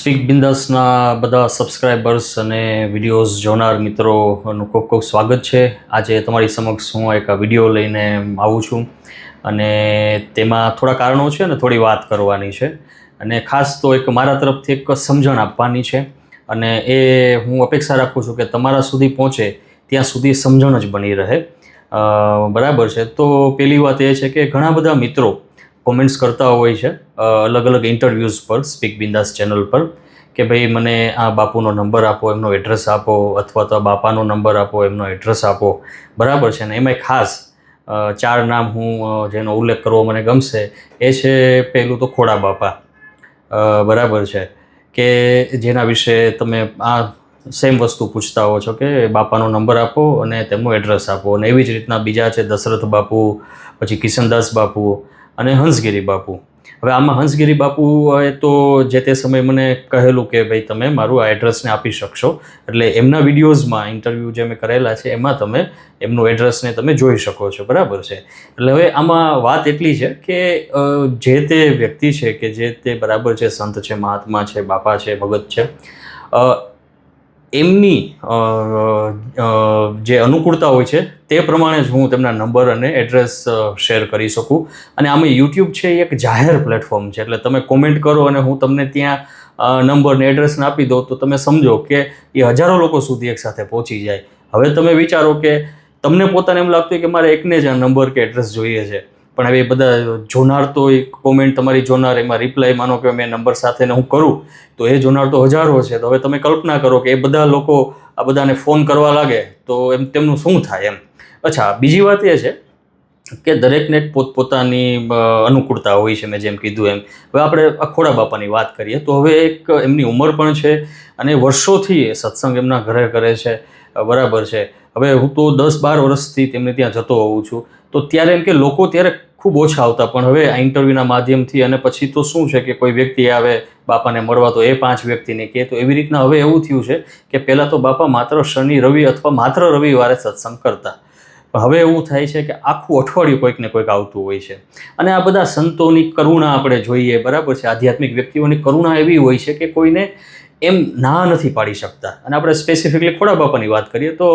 Speak બિંદાસના બધા subscribers અને videos જોનાર મિત્રોનું ખૂબ ખૂબ સ્વાગત છે. આજે તમારી સમક્ષ હું એક વિડીયો લઈને આવું છું અને તેમાં થોડા કારણો છે અને થોડી વાત કરવાની છે અને ખાસ તો એક મારા તરફથી એક સમજણ આપવાની છે અને એ હું અપેક્ષા રાખું છું કે તમારા સુધી પહોંચે ત્યાં સુધી સમજણ જ બની રહે. બરાબર છે. તો પહેલી વાત એ છે કે ઘણા બધા મિત્રો કોમેન્ટ્સ કરતા હોય છે અલગ અલગ ઇન્ટરવ્યૂઝ પર સ્પીક બિંદાસ ચેનલ પર કે ભાઈ મને આ બાપુનો નંબર આપો, એમનો એડ્રેસ આપો, અથવા તો બાપાનો નંબર આપો, એમનો એડ્રેસ આપો. બરાબર છે ને. એમાંય ખાસ 4 નામ હું જેનો ઉલ્લેખ કરવો મને ગમશે એ છે, પહેલું તો ખોડા બાપા. બરાબર છે કે જેના વિશે તમે આ સેમ વસ્તુ પૂછતા હો છો કે બાપાનો નંબર આપો અને તેમનું એડ્રેસ આપો. અને એવી જ રીતના બીજા છે દશરથ બાપુ, પછી કિશનદાસ બાપુ અને હંસગીરી બાપુ. હવે આમાં હંસગીરી બાપુએ તો જે તે સમયે મને કહેલું કે ભાઈ તમે મારું આ એડ્રેસને આપી શકશો, એટલે એમના વિડીયોઝમાં ઇન્ટરવ્યૂ જે મેં કરેલા છે એમાં તમે એમનું એડ્રેસને તમે જોઈ શકો છો. બરાબર છે. એટલે હવે આમાં વાત એટલી છે કે જે તે વ્યક્તિ છે કે જે તે બરાબર છે, સંત છે, મહાત્મા છે, બાપા છે, ભગત છે, એમની જે અનુકૂળતા હોય છે તે પ્રમાણે જ હું તેમના નંબર અને એડ્રેસ શેર કરી શકું. અને આમાં યુટ્યુબ છે એ એક જાહેર પ્લેટફોર્મ છે, એટલે તમે કોમેન્ટ કરો અને હું તમને ત્યાં નંબર ને એડ્રેસને આપી દઉં તો તમે સમજો કે એ હજારો લોકો સુધી એકસાથે પહોંચી જાય. હવે તમે વિચારો કે તમને પોતાને એમ લાગતું હોય કે મારે એકને જ આ નંબર કે એડ્રેસ જોઈએ છે, પણ હવે એ બધા જોનાર તો એ કોમેન્ટ તમારી જોનાર, એમાં રિપ્લાય માનો કે મેં નંબર સાથેને હું કરું તો એ જોનાર તો હજારો છે. તો હવે તમે કલ્પના કરો કે એ બધા લોકો આ બધાને ફોન કરવા લાગે તો એમ તેમનું શું થાય એમ. અચ્છા, બીજી વાત એ છે કે દરેકને એક પોતપોતાની અનુકૂળતા હોય છે. મેં જેમ કીધું એમ હવે આપણે ખોડા બાપાની વાત કરીએ તો હવે એક એમની ઉંમર પણ છે અને વર્ષોથી સત્સંગ એમના ઘરે કરે છે. બરાબર છે. હવે હું તો 10-12 વર્ષથી તેમને ત્યાં જતો હોઉં છું, તો ત્યારે એમ કે લોકો ત્યારે ખૂબ ઓછા આવતા, પણ હવે આ ઇન્ટરવ્યૂના માધ્યમથી અને પછી તો શું છે કે કોઈ વ્યક્તિ આવે બાપાને મળવા તો એ 5 વ્યક્તિને કહે. તો એવી રીતના હવે એવું થયું છે કે પહેલાં તો બાપા માત્ર શનિ રવિ અથવા માત્ર રવિવારે સત્સંગ કરતા, પણ હવે એવું થાય છે કે આખું અઠવાડિયું કોઈક ને કોઈક આવતું હોય છે. અને આ બધા સંતોની કરુણા આપણે જોઈએ. બરાબર છે. આધ્યાત્મિક વ્યક્તિઓની કરુણા એવી હોય છે કે કોઈને એમ ના નથી પાડી શકતા. અને આપણે સ્પેસિફિકલી ખોડા બાપાની વાત કરીએ તો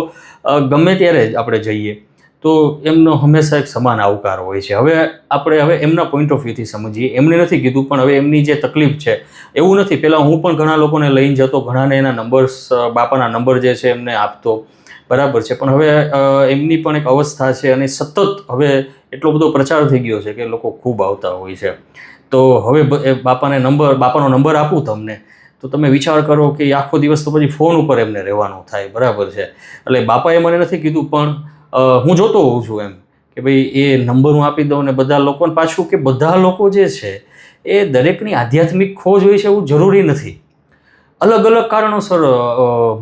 ગમે ત્યારે જ આપણે જઈએ તો એમનો હંમેશા એક સમાન આવકાર હોય છે. હવે એમના પોઈન્ટ ઓફ વ્યૂથી સમજીએ. એમને નથી કીધું, પણ હવે એમની જે તકલીફ છે એવું નથી. પહેલાં હું પણ ઘણા લોકોને લઈને જતો, ઘણાને એના નંબર્સ, બાપાના નંબર જે છે એમને આપતો. બરાબર છે. પણ હવે એમની પણ એક અવસ્થા છે અને સતત હવે એટલો બધો પ્રચાર થઈ ગયો છે કે લોકો ખૂબ આવતા હોય છે. તો હવે બાપાનો નંબર આપું તમને તો તમે વિચાર કરો કે આખો દિવસ તો પછી ફોન ઉપર એમને રહેવાનું થાય. બરાબર છે. એટલે બાપાએ મને નથી કીધું, પણ હું જોતો હોઉં છું એમ કે ભાઈ એ નંબર હું આપી દઉં ને બધા લોકોને. પાછું કે બધા લોકો જે છે એ દરેકની આધ્યાત્મિક ખોજ હોય છે એવું જરૂરી નથી. અલગ અલગ કારણોસર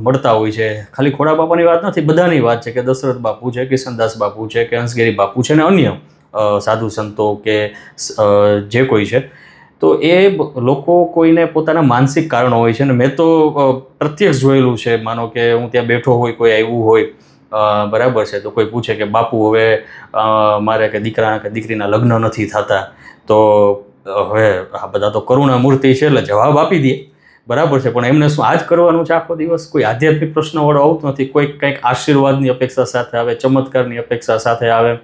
મળતા હોય છે. ખાલી ખોડા બાપાની વાત નથી, બધાની વાત છે કે દશરથ બાપુ છે, કિશનદાસ બાપુ છે, કે હંસગીરી બાપુ છે અને અન્ય સાધુ સંતો કે જે કોઈ છે. તો એ લોકો કોઈને પોતાના માનસિક કારણો હોય છે. અને મેં તો પ્રત્યક્ષ જોયેલું છે. માનો કે હું ત્યાં બેઠો હોય, કોઈ આવ્યું હોય, બરાબર છે, તો કોઈ પૂછે કે બાપુ હવે મારે કે દીકરા કે દીકરીના લગ્ન નથી થતા, તો હવે આ બધા તો કરુણા મૂર્તિ છે એટલે જવાબ આપી દે. બરાબર છે. પણ એમને શું આ જ કરવાનું છે આખો દિવસ? કોઈ આધ્યાત્મિક પ્રશ્નવાળો આવતું નથી. કોઈક કંઈક આશીર્વાદની અપેક્ષા સાથે આવે, ચમત્કારની અપેક્ષા સાથે આવે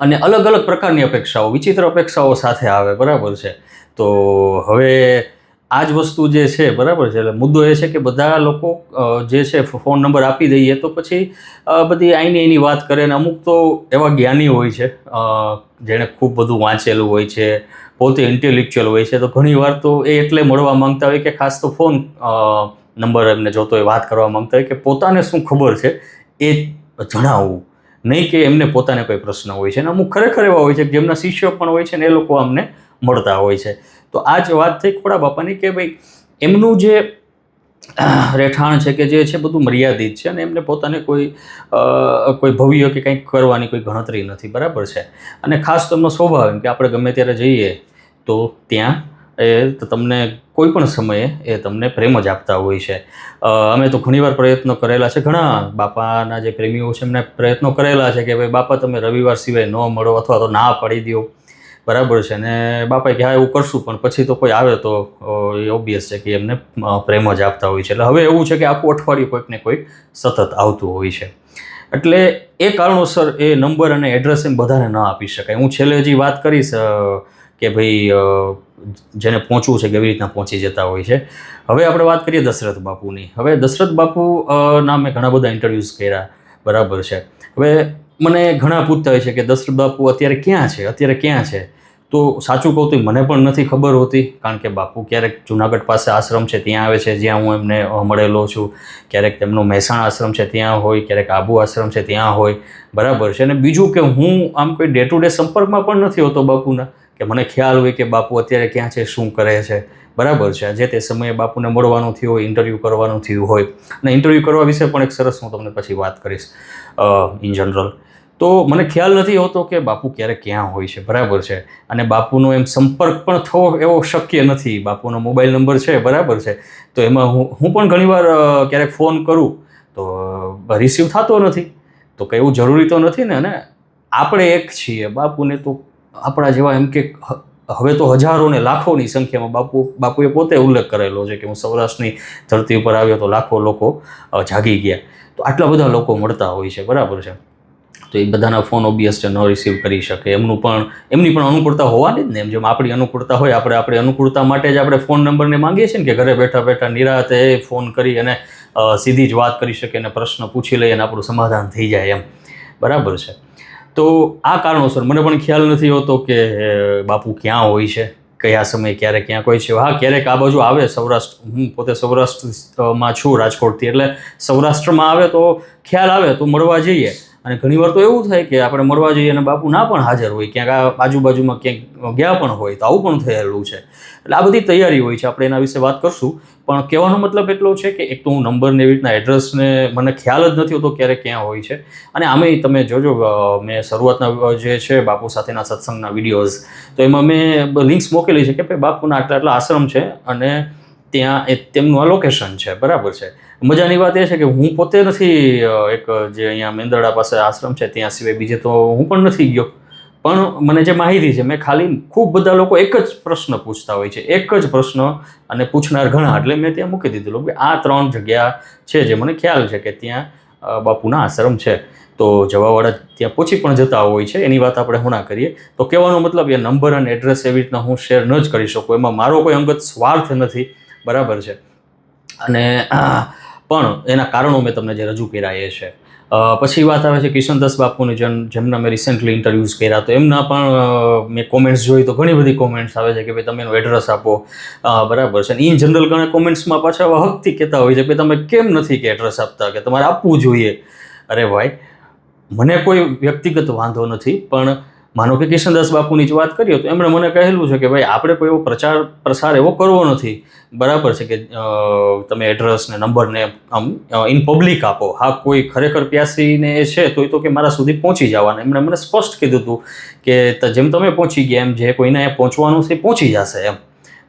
અને અલગ અલગ પ્રકારની અપેક્ષાઓ, વિચિત્ર અપેક્ષાઓ સાથે આવે. બરાબર છે. તો હવે આ જ વસ્તુ જે છે, બરાબર છે, એટલે મુદ્દો એ છે કે બધા લોકો જે છે ફોન નંબર આપી દઈએ તો પછી બધી એની વાત કરે. ને અમુક તો એવા જ્ઞાની હોય છે જેણે ખૂબ બધું વાંચેલું હોય છે, પોતે ઇન્ટેલેક્ચ્યુઅલ હોય છે, તો ઘણીવાર તો એ એટલે મળવા માંગતા હોય કે ખાસ તો ફોન નંબર એમને જોતો હોય, વાત કરવા માંગતા હોય કે પોતાને શું ખબર છે એ જણાવવું, નહીં કે એમને પોતાને કોઈ પ્રશ્ન હોય છે. અને અમુક ખરેખર એવા હોય છે કે જેમના શિષ્યો પણ હોય છે ને એ લોકો અમને મળતા હોય છે. તો આ જ વાત થઈ ખોડા બાપાની કે ભાઈ એમનું જે રહેઠાણ છે કે જે છે બધું મર્યાદિત છે અને એમને પોતાને કોઈ ભવ્ય કે કંઈક કરવાની કોઈ ગણતરી નથી. બરાબર છે. અને ખાસ તો એમનો સ્વભાવ એમ કે આપણે ગમે ત્યારે જઈએ તો ત્યાં તમને કોઈ પણ સમયે એ તમને પ્રેમ જ આપતા હોય છે. અમે તો ઘણીવાર પ્રયત્નો કરેલા છે, ઘણા બાપાના જે પ્રેમીઓ છે એમને પ્રયત્નો કરેલા છે કે ભાઈ બાપા તમે રવિવાર સિવાય ન મળો અથવા તો ના પાડી દો. બરાબર છે. ને બાપાએ કે હા એવું કરશું, પણ પછી તો કોઈ આવે તો એ ઓબ્વિયસ છે કે એમને પ્રેમ જ આપતા હોય છે. એટલે હવે એવું છે કે આખું અઠવાડિયું કોઈક ને કોઈક સતત આવતું હોય છે. એટલે એ કારણોસર એ નંબર અને એડ્રેસ એમ બધાને ન આપી શકાય. હું છેલ્લે હજી વાત કરીશ કે ભાઈ જેને પહોંચવું છે કેવી રીતના પહોંચી જતા હોય છે. હવે આપણે વાત કરીએ દશરથ બાપુની. હવે દશરથ બાપુ ના મેં ઘણા બધા ઇન્ટરવ્યૂઝ કર્યા, બરાબર છે. હવે મને ઘણા પૂછતા હોય છે કે દશરથ બાપુ અત્યારે ક્યાં છે. તો સાચું કહું તો મને પણ નથી ખબર હોતી, કારણ કે બાપુ ક્યારેક જુનાગઢ પાસે આશ્રમ છે ત્યાં આવે છે, જ્યાં હું એમને મળેલો છું. ક્યારેક તેમનો મહેસાણા આશ્રમ છે ત્યાં હોય, ક્યારેક આબુ આશ્રમ છે ત્યાં હોય, બરાબર છે. અને બીજું કે હું આમ કોઈ ડે ટુ ડે સંપર્કમાં પણ નથી હોતો બાપુના, કે મને ખ્યાલ હોય કે બાપુ અત્યારે ક્યાં છે, શું કરે છે, બરાબર છે. જે તે સમયે બાપુને મળવાનું થયું હોય, ઇન્ટરવ્યૂ કરવાનું થયું હોય. અને ઇન્ટરવ્યૂ કરવા વિશે પણ એક સરસ હું તમને પછી વાત કરીશ ઇન જનરલ. તો મને ખ્યાલ નથી હોતો કે બાપુ ક્યાં હોય છે, બરાબર છે. અને બાપુનો એમ સંપર્ક પણ થવો એવો શક્ય નથી. બાપુનો મોબાઈલ નંબર છે, બરાબર છે, તો એમાં હું પણ ઘણીવાર ક્યારેક ફોન કરું તો રિસીવ થતો નથી. તો કંઈ એવું જરૂરી તો નથી ને. અને આપણે એક છીએ, બાપુને તો આપણા જેવા એમ કે હવે તો હજારો ને લાખોની સંખ્યામાં બાપુએ પોતે ઉલ્લેખ કરેલો છે કે હું સૌરાષ્ટ્રની ધરતી ઉપર આવ્યો તો લાખો લોકો જાગી ગયા. તો આટલા બધા લોકો મળતા હોય છે, બરાબર છે. તો એ બધાના ફોન ઓબ્વિયસ છે ન રિસીવ કરી શકે. એમની પણ અનુકૂળતા હોવાની જ ને. એમ જેમ આપણી અનુકૂળતા હોય, આપણી અનુકૂળતા માટે જ આપણે ફોન નંબરને માંગીએ છીએ ને, કે ઘરે બેઠા બેઠા નિરાતે ફોન કરી અને સીધી જ વાત કરી શકે અને પ્રશ્ન પૂછી લઈએ અને આપણું સમાધાન થઈ જાય એમ, બરાબર છે. તો આ કારણોસર મને પણ ખ્યાલ નથી હોતો કે બાપુ ક્યાં હોય છે, કયા સમયે ક્યાં કોઈ છે. હા, ક્યારેક આ બાજુ આવે સૌરાષ્ટ્ર, હું પોતે સૌરાષ્ટ્રમાં છું, રાજકોટથી, એટલે સૌરાષ્ટ્રમાં આવે તો ખ્યાલ આવે તો મળવા જઈએ. અને ઘણીવાર તો એવું થાય કે આપણે મળવા જઈએ અને બાપુ ના પણ હાજર હોય, ક્યાંક આજુબાજુમાં ક્યાંક ગયા પણ હોય, તો આવું પણ થયેલું છે. એટલે આ બધી તૈયારી હોય છે, આપણે એના વિશે વાત કરશું. પણ કહેવાનો મતલબ એટલો છે કે એક તો હું નંબરને એવી રીતના એડ્રેસને મને ખ્યાલ જ નથી હોતો ક્યાં હોય છે. અને આમેય તમે જોજો, મેં શરૂઆતના જે છે બાપુ સાથેના સત્સંગના વિડીયોઝ, તો એમાં મેં લિંક્સ મોકલી છે કે ભાઈ બાપુના આટલા આશ્રમ છે અને ત્યાં તેમનું આ લોકેશન છે, બરાબર છે. મજાની વાત એ છે કે હું પોતે નથી એક જે અહીંયા મેંદરડા પાસે આશ્રમ છે ત્યાં સિવાય બીજે તો હું પણ નથી ગયો. પણ મને જે માહિતી છે, મેં ખાલી ખૂબ બધા લોકો એક જ પ્રશ્ન પૂછતા હોય છે, એક જ પ્રશ્ન અને પૂછનાર ઘણા, એટલે મેં ત્યાં મૂકી દીધેલું કે આ 3 જગ્યા છે જે મને ખ્યાલ છે કે ત્યાં બાપુના આશ્રમ છે. તો જવાવાળા ત્યાં પહોંચી પણ જતા હોય છે, એની વાત આપણે હમણાં કરીએ. તો કહેવાનો મતલબ એ નંબર અને એડ્રેસ એવી રીતના હું શેર ન જ કરી શકું, એમાં મારો કોઈ અંગત સ્વાર્થ નથી, બરાબર છે. અને પણ એના કારણો મેં તમને જે રજૂ કર્યા એ છે. પછી વાત આવે છે કિશનદાસ બાપુની, જેમના મેં રિસેન્ટલી ઇન્ટરવ્યૂઝ કર્યા, તો એમના પણ મેં કોમેન્ટ્સ જોઈ તો ઘણી બધી કોમેન્ટ્સ આવે છે કે ભાઈ તમે એનું એડ્રેસ આપો, બરાબર છે. ઇન જનરલ ઘણા કોમેન્ટ્સમાં પાછા હકથી કહેતા હોય છે કે તમે કેમ નથી કે એડ્રેસ આપતા, કે તમારે આપવું જોઈએ. અરે ભાઈ, મને કોઈ વ્યક્તિગત વાંધો નથી, પણ માનો કે કિશનદાસ બાપુની જ વાત કરીએ તો એમણે મને કહેલું છે કે ભાઈ આપણે કોઈ એવો પ્રસાર એવો કરવો નથી, બરાબર છે, કે તમે એડ્રેસ ને નંબરને આમ ઇન પબ્લિક આપો. હા, કોઈ ખરેખર પ્યાસીને એ છે તો કે મારા સુધી પહોંચી જવાના. એમણે મને સ્પષ્ટ કીધું હતું કે જેમ તમે પહોંચી ગયા એમ જે કોઈને પહોંચવાનું છે પહોંચી જશે એમ.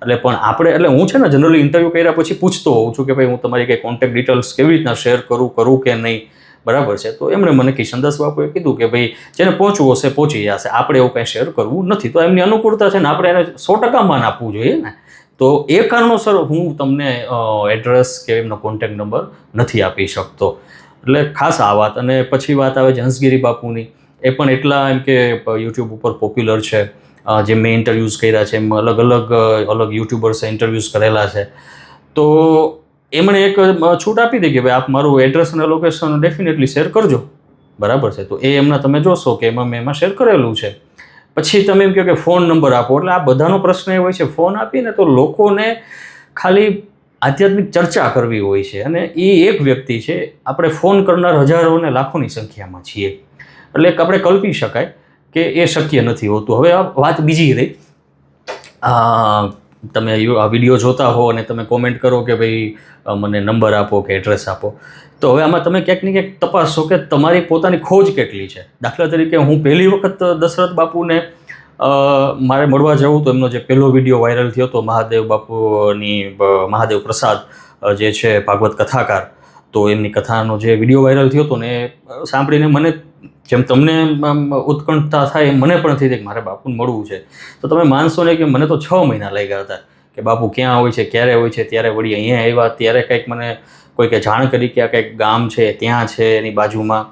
એટલે પણ આપણે, એટલે હું છે ને જનરલી ઇન્ટરવ્યૂ કર્યા પછી પૂછતો હોઉં છું કે ભાઈ હું તમારી કંઈ કોન્ટેક્ટ ડિટેલ્સ કેવી રીતના શેર કરું કે નહીં, બરાબર છે. તો એમણે મને કિશનદાસ બાપુએ કીધું કે ભાઈ જેને પહોંચવું હશે પહોંચી જશે, આપણે એવું કંઈ શેર કરવું નથી. તો એમની અનુકૂળતા છે ને, આપણે એને 100% માન આપવું જોઈએ ને. તો એ કારણોસર હું તમને એડ્રેસ કે એમનો કોન્ટેક્ટ નંબર નથી આપી શકતો. એટલે ખાસ આ વાત. અને પછી વાત આવે છે હંસગીરી બાપુની. એ પણ એટલા એમ કે યુટ્યુબ ઉપર પોપ્યુલર છે. જે મેં ઇન્ટરવ્યૂઝ કર્યા છે, એમ અલગ યુટ્યુબર્સે ઇન્ટરવ્યૂઝ કરેલા છે. તો એમણે એક છૂટ આપી હતી કે ભાઈ આપ મારું એડ્રેસ અને લોકેશન ડેફિનેટલી શેર કરજો, બરાબર છે. તો એ એમના તમે જોશો કે એમાં શેર કરેલું છે. પછી તમે એમ કહો કે ફોન નંબર આપો, એટલે આ બધાનો પ્રશ્ન એ હોય છે, ફોન આપીને તો લોકોને ખાલી આધ્યાત્મિક ચર્ચા કરવી હોય છે, અને એ એક વ્યક્તિ છે, આપણે ફોન કરનાર હજારો અને લાખોની સંખ્યામાં છીએ. એટલે આપણે કલ્પી શકાય કે એ શક્ય નથી હોતું. હવે આ વાત બીજી રહી, તમે આ વિડીયો જોતા હો અને તમે કોમેન્ટ કરો કે ભાઈ મને નંબર આપો કે એડ્રેસ આપો, તો હવે આમાં તમે ક્યાંક ને ક્યાંક તપાસશો કે તમારી પોતાની ખોજ કેટલી છે. દાખલા તરીકે હું પહેલી વખત દશરથ બાપુને મારે મળવા જવું તો એમનો જે પહેલો વિડીયો વાયરલ થયો હતો મહાદેવ બાપુની, મહાદેવ પ્રસાદ જે છે ભાગવત કથાકાર, તો એમની કથાનો જે વિડીયો વાયરલ થયો હતો ને સાંભળીને મને જેમ તમને ઉત્કંઠતા થાય એમ મને પણ થઈ જાય કે મારે બાપુને મળવું છે. તો તમે માનશો ને કે મને તો 6 મહિના લાગ્યા હતા કે બાપુ ક્યાં હોય છે, ક્યારે હોય છે. ત્યારે વળી અહીંયા આવ્યા ત્યારે કંઈક મને કોઈકે જાણ કરી કે આ કંઈક ગામ છે ત્યાં છે એની બાજુમાં.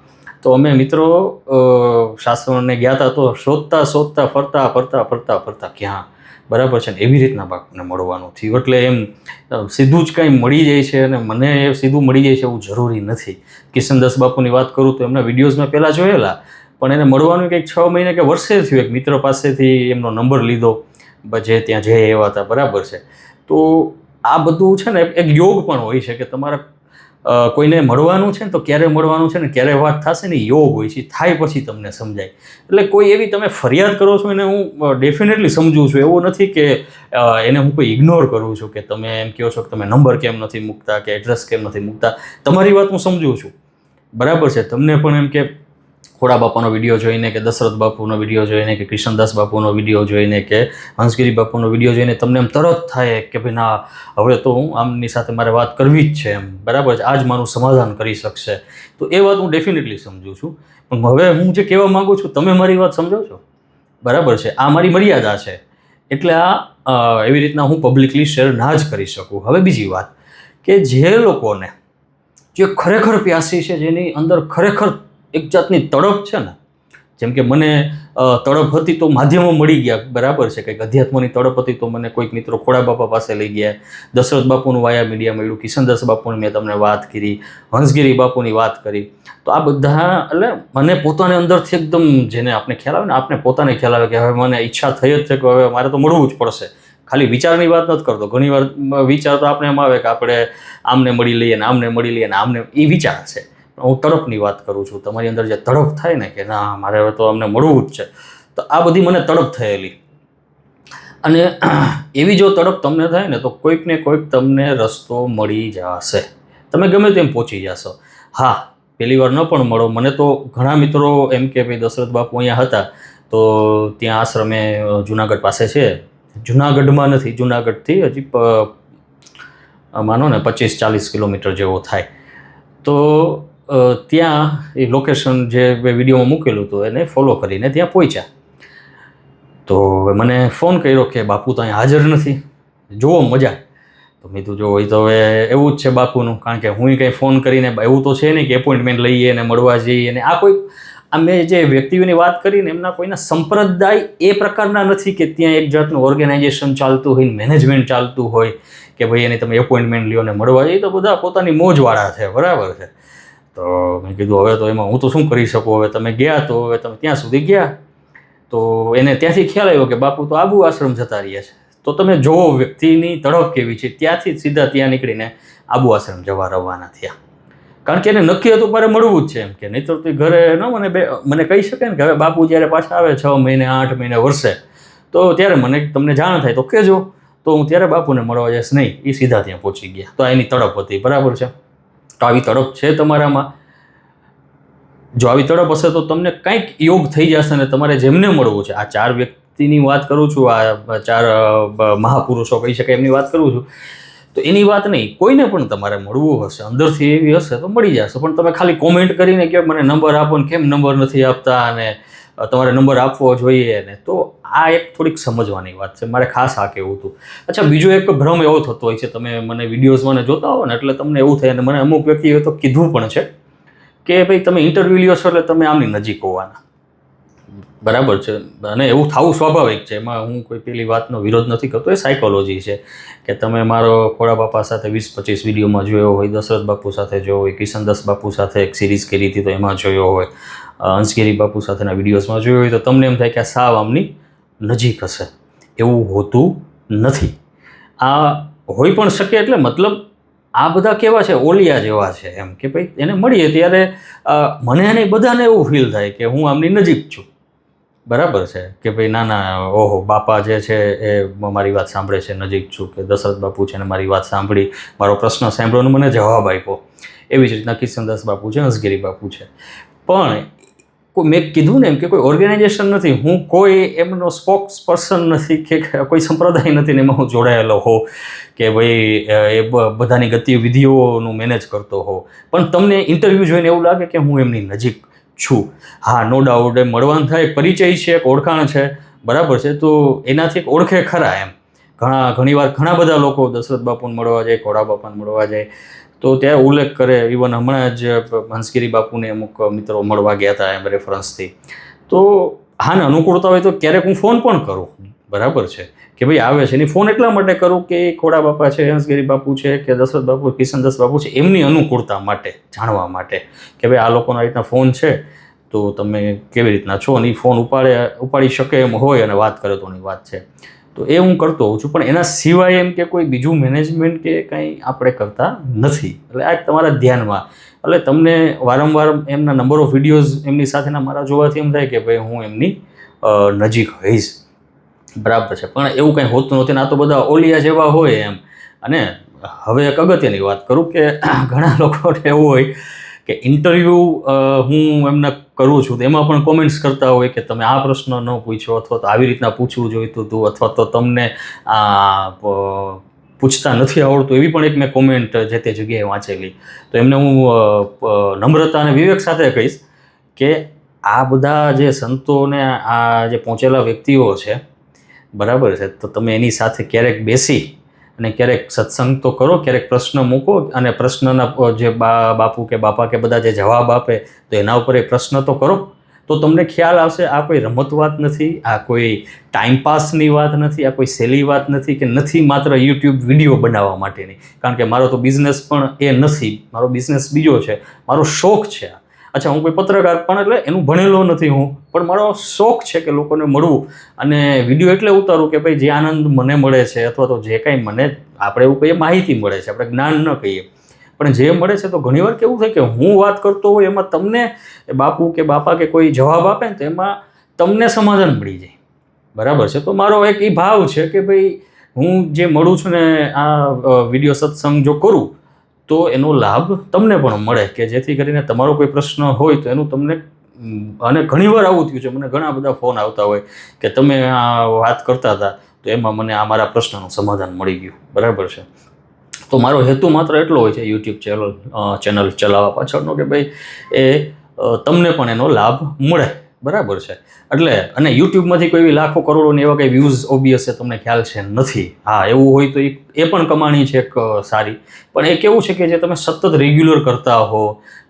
તો અમે મિત્રો શાસ્ત્રોને ગયા હતા તો શોધતા શોધતા ફરતા ફરતા ફરતા ફરતા ક્યાં, બરાબર છે ને, એવી રીતના બાપુને મળવાનું થયું. એટલે એમ સીધું જ કંઈ મળી જાય છે અને મને એ સીધું મળી જાય છે એવું જરૂરી નથી. કિશનદાસ બાપુની વાત કરું તો એમના વિડીયોઝ મેં પહેલાં જોયેલા, પણ એને મળવાનું કંઈક 6 મહિને કે વર્ષે થયું. એક મિત્ર પાસેથી એમનો નંબર લીધો, જે ત્યાં જઈ એવા હતા, બરાબર છે. તો આ બધું છે ને એક યોગ પણ હોય છે કે તમારે કોઈને મળવાનું છે ને તો ક્યારે મળવાનું છે ને ક્યારે વાત થશે ને યોગ હોય છે. થાય પછી તમને સમજાય. એટલે કોઈ એવી તમે ફરિયાદ કરો છો એને હું ડેફિનેટલી સમજું છું. એવું નથી કે એને હું કોઈ ઇગ્નોર કરું છું કે તમે એમ કહો છો કે તમે નંબર કેમ નથી મૂકતા કે એડ્રેસ કેમ નથી મૂકતા. તમારી વાત હું સમજું છું, બરાબર છે. તમને પણ એમ કે ખોડા બાપાનો વિડીયો જોઈને કે દશરથ બાપુનો વિડીયો જોઈને કે કિશનદાસ બાપુનો વિડીયો જોઈને કે હંસગીરી બાપુનો વિડીયો જોઈને તમને એમ તરત થાય કે ભાઈ ના, હવે તો હું આમની સાથે મારે વાત કરવી જ છે એમ, બરાબર છે, આ જ મારું સમાધાન કરી શકશે. તો એ વાત હું ડેફિનેટલી સમજું છું. પણ હવે હું જે કહેવા માગું છું તમે મારી વાત સમજો છો, બરાબર છે. આ મારી મર્યાદા છે. એટલે આ એવી રીતના હું પબ્લિકલી શેર ના જ કરી શકું. હવે બીજી વાત કે જે લોકોને જે ખરેખર પ્યાસી છે, જેની અંદર ખરેખર એક જાતની તડપ છે ને, જેમ કે મને તડપ હતી તો માધ્યમો મળી ગયા, બરાબર છે. કંઈક અધ્યાત્મની તડપ હતી તો મને કોઈક મિત્રો ખોડા બાપા પાસે લઈ ગયા, દશરથ બાપુનું વાયા મીડિયા મળ્યું, કિશનદાસ બાપુની મેં તમને વાત કરી, હંસગીરી બાપુની વાત કરી. તો આ બધા એટલે મને પોતાને અંદરથી એકદમ, જેને આપણે ખ્યાલ આવે ને, આપણે પોતાને ખ્યાલ આવે કે હવે મને ઈચ્છા થઈ જ છે કે હવે મારે તો મળવું જ પડશે. ખાલી વિચારની વાત નથી કરતો. ઘણીવાર વિચાર તો આપણે એમ આવે કે આપણે આમને મળી લઈએ ને આમને મળી લઈએ ને આમને, એ વિચાર છે. હું તડપની વાત કરું છું. તમારી અંદર જે તડપ થાય ને કે ના મારે હવે તો અમને મળવું જ છે, તો આ બધી મને તડપ થયેલી. અને એવી જો તડપ તમને થાય ને તો કોઈક ને કોઈક તમને રસ્તો મળી જશે, તમે ગમે તેમ પહોંચી જશો. હા, પહેલી વાર ન પણ મળો. મને તો ઘણા મિત્રો એમ કે ભાઈ દશરથ બાપુ અહીંયા હતા તો ત્યાં આશ્રમે જુનાગઢ પાસે છે, જુનાગઢમાં નથી, જુનાગઢથી હજી માનો ને 25-40 કિલોમીટર જેવો થાય. તો ત્યાં એ લોકેશન જે વિડીયોમાં મૂકેલું હતું એને ફોલો કરીને ત્યાં પહોંચ્યા. તો મને ફોન કર્યો કે બાપુ તો અહીંયા હાજર નથી, જુઓ મજા. તો મેં કીધું જો હોય તો હવે એવું જ છે બાપુનું, કારણ કે હું કંઈ ફોન કરીને એવું તો છે નહીં કે એપોઇન્ટમેન્ટ લઈએ અને મળવા જઈએ. અને આ કોઈ અમે જે વ્યક્તિઓની વાત કરીને એમના કોઈના સંપ્રદાય એ પ્રકારના નથી કે ત્યાં એક જાતનું ઓર્ગેનાઇઝેશન ચાલતું હોય, મેનેજમેન્ટ ચાલતું હોય કે ભાઈ એને તમે એપોઇન્ટમેન્ટ લ્યો ને મળવા જઈએ. તો બધા પોતાની મોજવાળા છે, બરાબર છે. તો મેં કીધું હવે તો એમાં હું તો શું કરી શકું. હવે તમે ગયા તો હવે તમે ત્યાં સુધી ગયા, તો એને ત્યાંથી ખ્યાલ આવ્યો કે બાપુ તો આબુ આશ્રમ જતા રહ્યા છે. તો તમે જોવો વ્યક્તિની તડપ કેવી છે. ત્યાંથી સીધા ત્યાં નીકળીને આબુ આશ્રમ જવા રવાના થયા, કારણ કે એને નક્કી હતું મારે મળવું જ છે એમ. કે નહીં તો ઘરે ન મને કહી શકે ને કે હવે બાપુ જ્યારે પાછા આવે 6 મહિને 8 મહિને વર્ષે તો ત્યારે મને તમને જાણ થાય તો કહેજો, તો હું ત્યારે બાપુને મળવા જઈશ. નહીં, એ સીધા ત્યાં પહોંચી ગયા. તો એની તડપ હતી, બરાબર છે. તો આવી તડપ છે તમારામાં. જો આવી તડપ હશે તો તમને કંઈક યોગ થઈ જશે ને તમારે જેમને મળવું છે. આ 4 વ્યક્તિની વાત કરું છું, આ 4 મહાપુરુષો કહી શકાય એમની વાત કરું છું. તો એની વાત નહીં, કોઈને પણ તમારે મળવું હશે, અંદરથી એવી હશે તો મળી જશે. પણ તમે ખાલી કોમેન્ટ કરીને કે મને નંબર આપો ને કેમ નંબર નથી આપતા અને તમારે નંબર આપવો જોઈએ ને, તો આ એક થોડીક સમજવાની વાત છે. મારે ખાસ આ કહેવું હતું. અચ્છા, બીજો એક ભ્રમ એવો થતો હોય છે, તમે મને વિડીયોઝ મને જોતા હો ને એટલે તમને એવું થાય, અને મને અમુક વ્યક્તિઓએ તો કીધું પણ છે કે ભાઈ તમે ઇન્ટરવ્યૂ લ્યો છો એટલે તમે આમની નજીક હોવાના, બરાબર છે. અને એવું થવું સ્વાભાવિક છે, એમાં હું કોઈ પેલી વાતનો વિરોધ નથી કરતો. એ સાયકોલોજી છે કે તમે મારો ખોડા બાપા સાથે 20-25 વિડીયોમાં જોયો હોય, દશરથ બાપુ સાથે જોયો હોય, કિશનદાસ બાપુ સાથે એક સિરીઝ કરી હતી તો એમાં જોયો હોય, હંસગીરી બાપુ સાથેના વિડીયોઝમાં જોયો હોય, તો તમને એમ થાય કે આ સાવ આમની નજીક હશે. એવું હોતું નથી. આ હોઈ પણ શકે. એટલે મતલબ આ બધા કેવા છે, ઓલિયા જેવા છે એમ કે ભાઈ એને મળીએ ત્યારે મને અને બધાને એવું ફીલ થાય કે હું આમની નજીક છું, બરાબર છે. કે ભાઈ ના ના, ઓહો બાપા જે છે એ મારી વાત સાંભળે છે, નજીક છું. કે દશરથ બાપુ છે ને મારી વાત સાંભળી, મારો પ્રશ્ન સાંભળ્યો અને મને જવાબ આપ્યો. એવી જ રીતના કિશનદાસ બાપુ છે, હંસગીરી બાપુ છે. પણ મેં કીધું ને એમ કે કોઈ ઓર્ગેનાઇઝેશન નથી, હું કોઈ એમનો સ્પોક્સ પર્સન નથી કે કોઈ સંપ્રદાય નથી ને એમાં હું જોડાયેલો હોઉં કે ભાઈ એ બધાની ગતિવિધિઓનું મેનેજ કરતો હોઉં. પણ તમને ઇન્ટરવ્યૂ જોઈને એવું લાગે કે હું એમની નજીક છું. હા, નો ડાઉટ, એ મળવાનું થાય, એક પરિચય છે, એક ઓળખાણ છે, બરાબર છે. તો એનાથી એક ઓળખે ખરા એમ. ઘણીવાર ઘણા બધા લોકો દશરથ બાપુને મળવા જાય, ખોડા બાપાને મળવા જાય, તો ત્યાં ઉલ્લેખ કરે. ઇવન હમણાં જ હંસગીરી બાપુને અમુક મિત્રો મળવા ગયા હતા એમ રેફરન્સથી. તો હા ને, અનુકૂળતા હોય તો ક્યારેક હું ફોન પણ કરું, બરાબર છે, કે ભાઈ આવે છે. એની ફોન એટલા માટે કરું કે ખોડા બાપા છે, હંસગીરી બાપુ છે, કે દશરથ બાપુ, કિશનદાસ બાપુ છે, એમની અનુકૂળતા માટે જાણવા માટે કે ભાઈ આ લોકોના આ રીતના ફોન છે, તો તમે કેવી રીતના છો, અને ફોન ઉપાડી શકે એમ હોય અને વાત કરે તોની વાત છે. તો એ હું કરતો હોઉં છું. પણ એના સિવાય એમ કે કોઈ બીજું મેનેજમેન્ટ કે કંઈ આપણે કરતા નથી. એટલે આ તમારા ધ્યાનમાં, એટલે તમને વારંવાર એમના નંબર ઓફ વિડીયોઝ એમની સાથેના મારા જોવાથી એમ થાય કે ભાઈ હું એમની નજીક હોઈશ, બરાબર છે. પણ એવું કંઈ હોતું નથી ને, આ તો બધા ઓલિયા જેવા હોય એમ. અને હવે એક અગત્યની વાત કરું કે ઘણા લોકોને એવું હોય કે ઇન્ટરવ્યૂ હું એમને કરું છું તો એમાં પણ કોમેન્ટ્સ કરતા હોય કે તમે આ પ્રશ્ન ન પૂછો, અથવા તો આવી રીતના પૂછવું જોઈતું હતું, અથવા તો તમને પૂછતા નથી આવડતું, એવી પણ એક મેં કોમેન્ટ જે તે જગ્યાએ વાંચેલી. તો એમને હું નમ્રતા અને વિવેક સાથે કહીશ કે આ બધા જે સંતોને આ જે પહોંચેલા વ્યક્તિઓ છે, બરાબર છે, તો તમે એની સાથે ક્યારેક બેસી અને ક્યારેક સત્સંગ તો કરો, ક્યારેક પ્રશ્ન મૂકો, અને પ્રશ્નના જે બાપુ કે બાપા કે બધા જે જવાબ આપે તો એના ઉપર એક પ્રશ્ન તો કરો. તો તમને ખ્યાલ આવશે આ કોઈ રમત વાત નથી, આ કોઈ ટાઈમપાસની વાત નથી, આ કોઈ સહેલી વાત નથી, કે નથી માત્ર યુટ્યુબ વિડીયો બનાવવા માટેની. કારણ કે મારો તો બિઝનેસ પણ એ નથી, મારો બિઝનેસ બીજો છે, મારો શોખ છે. અચ્છા, હું કોઈ પત્રકાર પણ એટલે એનું ભણેલો નથી હું, પણ મારો શોખ છે કે લોકોને મળવું અને વિડીયો એટલે ઉતારું કે ભાઈ જે આનંદ મને મળે છે, અથવા તો જે કાંઈ મને, આપણે એવું કહીએ માહિતી મળે છે, આપણે જ્ઞાન ન કહીએ, પણ જે મળે છે. તો ઘણીવાર કેવું થાય કે હું વાત કરતો હોય એમાં તમને બાપુ કે બાપા કે કોઈ જવાબ આપે ને તો એમાં તમને સમાધાન મળી જાય, બરાબર છે. તો મારો એક એ ભાવ છે કે ભાઈ હું જે મળું છું ને આ વિડીયો સત્સંગ જો કરું તો એનો લાભ તમને પણ મળે, કે જેથી કરીને તમારો કોઈ પ્રશ્ન હોય તો એનું તમને, અને ઘણીવાર આવું થયું છે, મને ઘણા બધા ફોન આવતા હોય કે તમે આ વાત કરતા હતા તો એમાં મને આ મારા પ્રશ્નનું સમાધાન મળી ગયું, બરાબર છે. તો મારો હેતુ માત્ર એટલો હોય છે યુટ્યુબ ચેનલ ચલાવવા પાછળનો કે ભાઈ એ તમને પણ એનો લાભ મળે, બરાબર છે. એટલે અને યુટ્યુબમાંથી કોઈ લાખો કરોડોને એવા કંઈ વ્યૂઝ ઓબ્વિયસ છે, તમને ખ્યાલ છે નથી. હા, એવું હોય તો એ પણ કમાણી છે એક સારી. પણ એ કેવું છે કે જે તમે સતત રેગ્યુલર કરતા હો,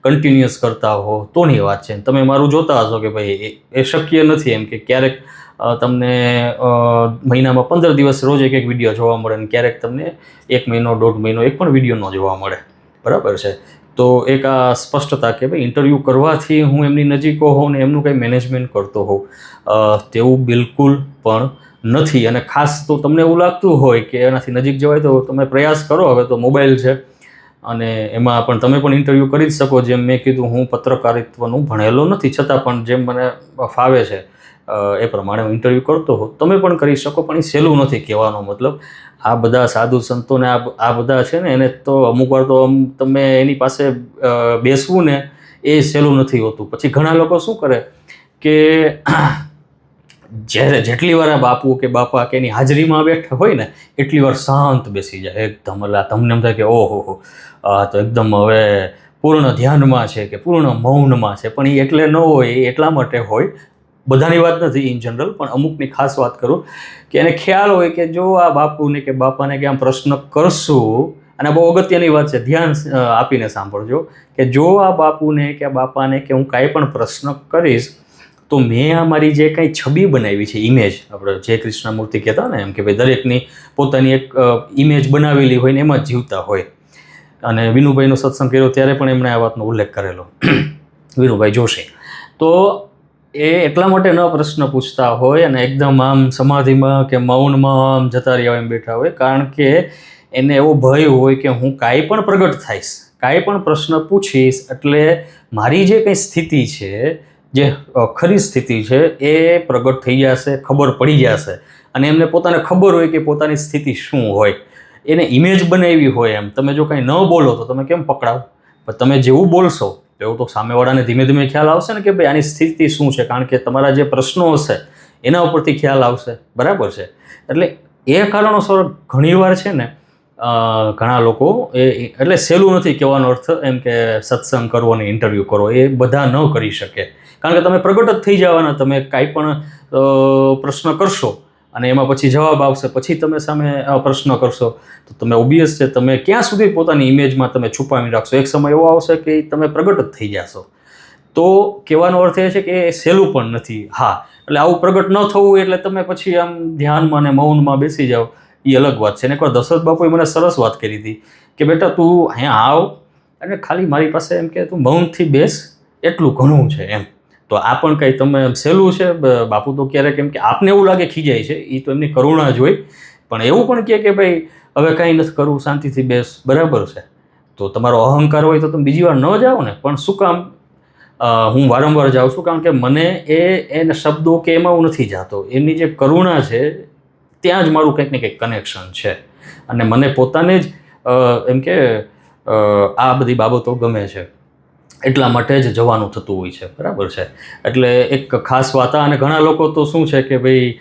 કન્ટિન્યુઅસ કરતા હો તોની વાત છે. તમે મારું જોતા હશો કે ભાઈ એ શક્ય નથી એમ કે ક્યારેક તમને મહિનામાં 15 દિવસ રોજ એક વિડીયો જોવા મળે, અને ક્યારેક તમને 1 મહિનો 1.5 મહિનો એક પણ વિડીયો ન જોવા મળે, બરાબર છે. તો એક આ સ્પષ્ટતા કે ભાઈ ઇન્ટરવ્યૂ કરવાથી હું એમની નજીકો હોઉં ને એમનું કંઈ મેનેજમેન્ટ કરતો હોઉં, તેવું બિલકુલ પણ નથી. અને ખાસ તો તમને એવું લાગતું હોય કે એનાથી નજીક જવાય તો તમે પ્રયાસ કરો. હવે તો મોબાઈલ છે અને એમાં પણ તમે પણ ઇન્ટરવ્યૂ કરી જ શકો. જેમ મેં કીધું, હું પત્રકારિત્વનું ભણેલો નથી, છતાં પણ જેમ મને ફાવે છે એ પ્રમાણે હું ઇન્ટરવ્યૂ કરતો હોઉં. તમે પણ કરી શકો, પણ એ સહેલું નથી. કહેવાનો મતલબ આ બધા સાધુ સંતોને આ બધા છે ને, એને તો અમુક વાર તો તમે એની પાસે બેસવું ને એ સહેલું નથી હોતું. પછી ઘણા લોકો શું કરે કે જેટલી વાર આ બાપુ કે બાપા કે એની હાજરીમાં બેઠા હોય ને એટલી વાર શાંત બેસી જાય એકદમ. એટલે તમને એમ થાય કે ઓહો, તો એકદમ હવે પૂર્ણ ધ્યાનમાં છે કે પૂર્ણ મૌનમાં છે. પણ એ એટલે ન હોય, એ એટલા માટે હોય, બધાની વાત નથી, ઇન જનરલ, પણ અમુકની ખાસ વાત કરું કે એને ખ્યાલ હોય કે જો આ બાપુને કે બાપાને કે આમ પ્રશ્ન કરશું, અને બહુ અગત્યની વાત છે, ધ્યાન આપીને સાંભળજો, કે જો આ બાપુને કે આ બાપાને કે હું કાંઈ પણ પ્રશ્ન કરીશ તો મેં આ મારી જે કાંઈ છબી બનાવી છે, ઇમેજ, આપણે જે કૃષ્ણમૂર્તિ કહેતા ને એમ કે ભાઈ દરેકની પોતાની એક ઇમેજ બનાવેલી હોય ને એમાં જીવતા હોય. અને વિનુભાઈનો સત્સંગ કર્યો ત્યારે પણ એમણે આ વાતનો ઉલ્લેખ કરેલો, વિનુભાઈ જોશી. તો એ એટલા માટે ન પ્રશ્ન પૂછતા હોય અને એકદમ આમ સમાધિમાં કે મૌનમાં આમ જતા રહ્યા એમ બેઠા હોય, કારણ કે એને એવો ભય હોય કે હું કાંઈ પણ પ્રગટ થઈશ, કાંઈ પણ પ્રશ્ન પૂછીશ એટલે મારી જે કંઈ સ્થિતિ છે, જે ખરી સ્થિતિ છે એ પ્રગટ થઈ જશે, ખબર પડી જશે. અને એમને પોતાને ખબર હોય કે પોતાની સ્થિતિ શું હોય, એને ઇમેજ બનાવી હોય એમ. તમે જો કંઈ ન બોલો તો તમે કેમ પકડાવ? પણ તમે જેવું બોલશો એવું તો સામેવાળાને ધીમે ધીમે ખ્યાલ આવશે ને કે ભાઈ આની સ્થિતિ શું છે, કારણ કે તમારા જે પ્રશ્નો હશે એના ઉપરથી ખ્યાલ આવશે, બરાબર છે. એટલે એ કારણોસર ઘણીવાર છે ને ઘણા લોકો એટલે સહેલું નથી કહેવાનો અર્થ એમ કે સત્સંગ કરવો અને ઇન્ટરવ્યૂ કરો એ બધા ન કરી શકે, કારણ કે તમે પ્રગટ જ થઈ જવાના. તમે કાંઈ પણ પ્રશ્ન કરશો અને એમાં પછી જવાબ આવશે, પછી તમે સામે પ્રશ્ન કરશો તો તમે ઓબ્વિયસ છે તમે ક્યાં સુધી પોતાની ઇમેજમાં તમે છુપાવી રાખશો. એક સમય એવો આવશે કે તમે પ્રગટ જ થઈ જશો. તો કહેવાનો અર્થ એ છે કે એ સહેલું પણ નથી. હા, એટલે આવું પ્રગટ ન થવું એટલે તમે પછી આમ ધ્યાનમાં અને મૌનમાં બેસી જાઓ એ અલગ વાત છે. અને એકવાર દશરથ બાપુએ મને સરસ વાત કરી હતી કે બેટા તું અહીંયા આવ અને ખાલી મારી પાસે એમ કે તું મૌનથી બેસ, એટલું ઘણું છે એમ. તો આ પણ કંઈ તમે સહેલું છે. બાપુ તો ક્યારેક એમ કે આપને એવું લાગે ખીજાય છે, એ તો એમની કરુણા જ હોય, પણ એવું પણ કહે કે ભાઈ હવે કાંઈ નથી કરવું, શાંતિથી બેસ, બરાબર છે. તો તમારો અહંકાર હોય તો તમે બીજી વાર ન જાઓ ને. પણ શું કામ હું વારંવાર જાઉં છું? કારણ કે મને એના શબ્દો કે એમાં હું નથી જાતો. એમની જે કરુણા છે ત્યાં જ મારું કંઈક ને કંઈક કનેક્શન છે. અને મને પોતાને જ એમ કે આ બધી બાબતો ગમે છે, એટલા માટે જ જવાનું થતું હોય છે, બરાબર છે. એટલે એક ખાસ વાત. અને ઘણા લોકો તો શું છે કે ભાઈ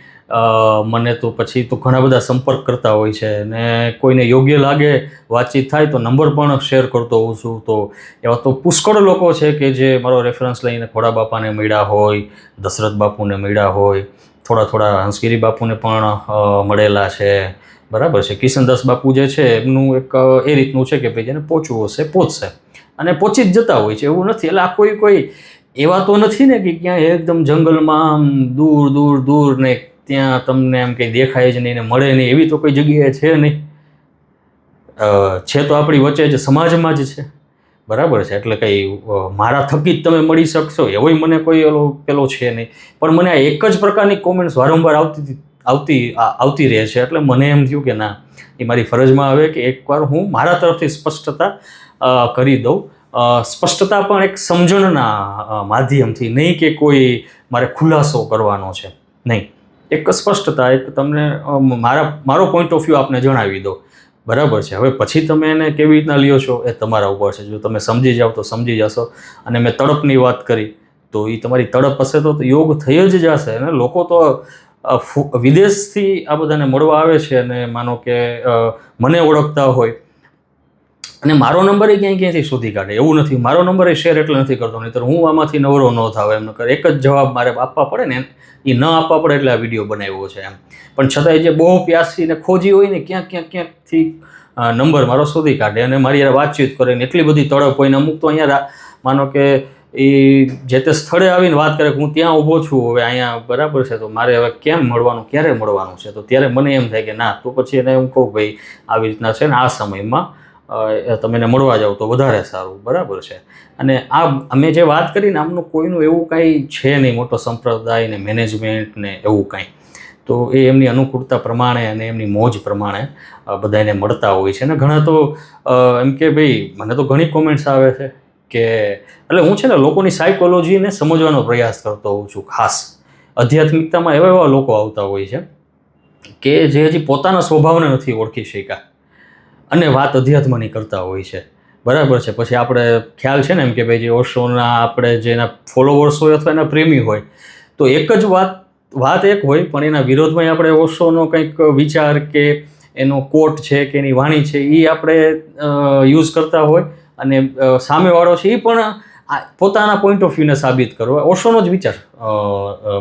મને તો પછી તો ઘણા બધા સંપર્ક કરતા હોય છે ને કોઈને યોગ્ય લાગે વાતચીત થાય તો નંબર પણ શેર કરતો હોઉં છું. તો એવા તો પુષ્કળ લોકો છે કે જે મારો રેફરન્સ લઈને ખોડા બાપાને મળ્યા હોય, દશરથ બાપુને મળ્યા હોય, થોડા હંસગીરી બાપુને પણ મળેલા છે, બરાબર છે. કિશનદાસ બાપુ જે છે એમનું એક એ રીતનું છે કે ભાઈ જેને પહોંચવું હશે પહોંચશે અને પહોંચી જ જતા હોય છે, એવું નથી. એટલે આ કોઈ એવા તો નથી ને કે ક્યાંય એકદમ જંગલમાં આમ દૂર ને ત્યાં તમને એમ કંઈ દેખાય જ નહીં ને મળે નહીં, એવી તો કોઈ જગ્યાએ છે નહીં. છે તો આપણી વચ્ચે જ, સમાજમાં જ છે, બરાબર છે. એટલે કંઈ મારા થકી જ તમે મળી શકશો એવોય મને કોઈ પેલો છે નહીં. પણ મને આ એક જ પ્રકારની કોમેન્ટ્સ વારંવાર આવતી રહે છે. એટલે મને એમ થયું કે ના, એ મારી ફરજમાં આવે કે એકવાર હું મારા તરફથી સ્પષ્ટતા કરી દઉં. સ્પષ્ટતા પણ એક સમજણના માધ્યમથી, નહીં કે કોઈ મારે ખુલાસો કરવાનો છે, નહીં. એક સ્પષ્ટતા, એક તમને મારો પોઈન્ટ ઓફ વ્યૂ આપને જણાવી દો, બરાબર છે. હવે પછી તમે એને કેવી રીતના લ્યો છો એ તમારા ઉપર છે. જો તમે સમજી જાઓ તો સમજી જશો. અને મેં તડપની વાત કરી તો એ તમારી તડપ હશે તો યોગ થઈ જ જશે. અને લોકો તો વિદેશથી આ બધાને મળવા આવે છે અને માનો કે મને ઓળખતા હોય અને મારો નંબર એ ક્યાંયથી શોધી કાઢે. એવું નથી, મારો નંબર એ શેર એટલે નથી કરતો, નહીંતર હું આમાંથી નવરો ન થાવ એમ. એક જ જવાબ મારે આપવા પડે ને, એ ન આપવા પડે એટલે આ વિડીયો બનાવ્યો છે એમ. પણ છતાંય જે બહુ પ્યાસી ને ખોજી હોય ને ક્યાંકથી નંબર મારો શોધી કાઢે અને મારી યાર વાતચીત કરે ને એટલી બધી તડપ હોય ને. અમુક તો અહીંયા માનો કે એ જે તે સ્થળે આવીને વાત કરે કે હું ત્યાં ઊભો છું હવે અહીંયા, બરાબર છે, તો મારે હવે કેમ મળવાનું, ક્યારે મળવાનું છે. તો ત્યારે મને એમ થાય કે ના, તો પછી એને હું કહું ભાઈ આવી રીતના છે ને આ સમયમાં તમે એને મળવા જાઓ તો વધારે સારું, બરાબર છે. અને આ અમે જે વાત કરીને આમનું કોઈનું એવું કાંઈ છે નહીં મોટો સંપ્રદાય ને મેનેજમેન્ટ ને એવું કાંઈ. તો એ એમની અનુકૂળતા પ્રમાણે અને એમની મોજ પ્રમાણે બધાને મળતા હોય છે. અને ઘણા તો એમ કે ભાઈ મને તો ઘણી કોમેન્ટ્સ આવે છે કે એટલે હું છે ને લોકોની સાયકોલોજીને સમજવાનો પ્રયાસ કરતો હોઉં છું. ખાસ આધ્યાત્મિકતામાં એવા લોકો આવતા હોય છે કે જે હજી પોતાના સ્વભાવને નથી ઓળખી શક્યા અને વાત અધ્યાત્મની કરતા હોય છે, બરાબર છે. પછી આપણે ખ્યાલ છે ને એમ કે ભાઈ જે ઓશોના આપણે જેના ફોલોવર્સ હોય અથવા એના પ્રેમી હોય તો એક જ વાત એક હોય, પણ એના વિરોધમાં આપણે ઓશોનો કંઈક વિચાર કે એનો કોટ છે કે એની વાણી છે એ આપણે યુઝ કરતા હોય અને સામેવાળો છે એ પણ પોતાના પોઈન્ટ ઓફ વ્યૂને સાબિત કરવા ઓશોનો જ વિચાર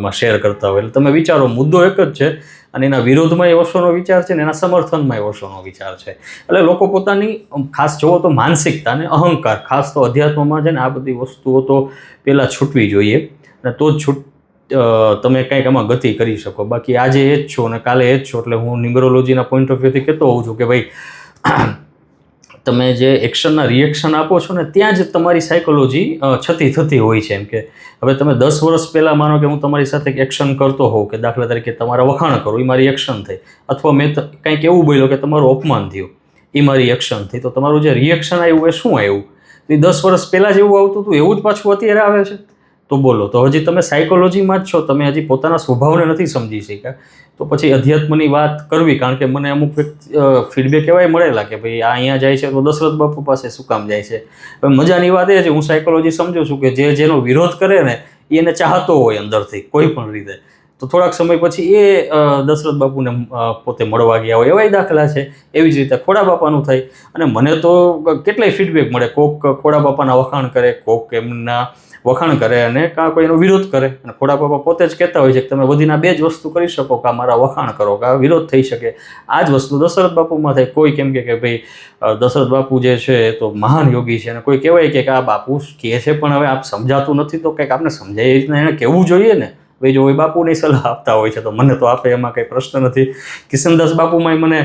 માં શેર કરતા હોય. એટલે તમે વિચારો, મુદ્દો એક જ છે અને એના વિરોધમાં એ ઓશોનો વિચાર છે ને એના સમર્થનમાં એ ઓશોનો વિચાર છે. એટલે લોકો પોતાની ખાસ જોવો તો માનસિકતા અને અહંકાર, ખાસ તો અધ્યાત્મમાં છે ને આ બધી વસ્તુઓ તો પહેલાં છૂટવી જોઈએ અને તો જ તમે કંઈક આમાં ગતિ કરી શકો. બાકી આજે એ જ છો અને કાલે એ જ છો. એટલે હું ન્યુમરોલોજીના પોઈન્ટ ઓફ વ્યૂથી કહેતો હોઉં છું કે ભાઈ તમે જે એક્શનના રિએક્શન આપો છો ને ત્યાં જ તમારી સાયકોલોજી છતી થતી હોય છે. એમ કે હવે તમે 10 વર્ષ પહેલાં માનો કે હું તમારી સાથે એક્શન કરતો હોઉં કે દાખલા તરીકે તમારા વખાણ કરું, એ મારી એક્શન થઈ, અથવા મેં કંઈક એવું બોલ્યો કે તમારું અપમાન થયું, એ મારી એક્શન થઈ, તો તમારું જે રિએક્શન આવ્યું એ શું આવ્યું? તો એ 10 વર્ષ પહેલાં જેવું આવતું હતું એવું જ પાછું અત્યારે આવે છે. તો બોલો, તો હજી તમે સાયકોલોજીમાં જ છો, તમે હજી પોતાના સ્વભાવને નથી સમજી શક્યા. તો પછી અધ્યાત્મની વાત કરવી, કારણ કે મને અમુક ફીડબેક એવાય મળેલા કે ભાઈ આ અહીંયા જાય છે તો દશરથ બાપુ પાસે શું કામ જાય છે. હવે મજાની વાત એ છે, હું સાયકોલોજી સમજું છું કે જેનો વિરોધ કરે ને એને ચાહતો હોય અંદરથી કોઈ પણ રીતે, તો થોડાક સમય પછી એ દશરથ બાપુને પોતે મળવા ગયા હોય એવાય દાખલા છે. એવી જ રીતે ખોડા બાપાનું થાય. અને મને તો કેટલાય ફીડબેક મળે, કોક ખોડા બાપાના વખાણ કરે, કોક એમના વખાણ કરે અને કાં કોઈ એનો વિરોધ કરે. અને ખોડા બાપા પોતે જ કહેતા હોય છે કે તમે વધીના 2 જ વસ્તુ કરી શકો, કાં મારા વખાણ કરો કાં વિરોધ થઈ શકે. આ જ વસ્તુ દશરથ બાપુમાં થાય. કોઈ કેમ કે ભાઈ દશરથ બાપુ જે છે એ તો મહાન યોગી છે, અને કોઈ કહેવાય કે આ બાપુ કહે છે પણ હવે આપ સમજાતું નથી, તો કંઈક આપણે સમજાય એ રીતના એને કહેવું જોઈએ ને. ભાઈ જો એ બાપુની સલાહ આપતા હોય છે તો મને તો આપે એમાં કંઈ પ્રશ્ન નથી. કિશનદાસ બાપુમાંય મને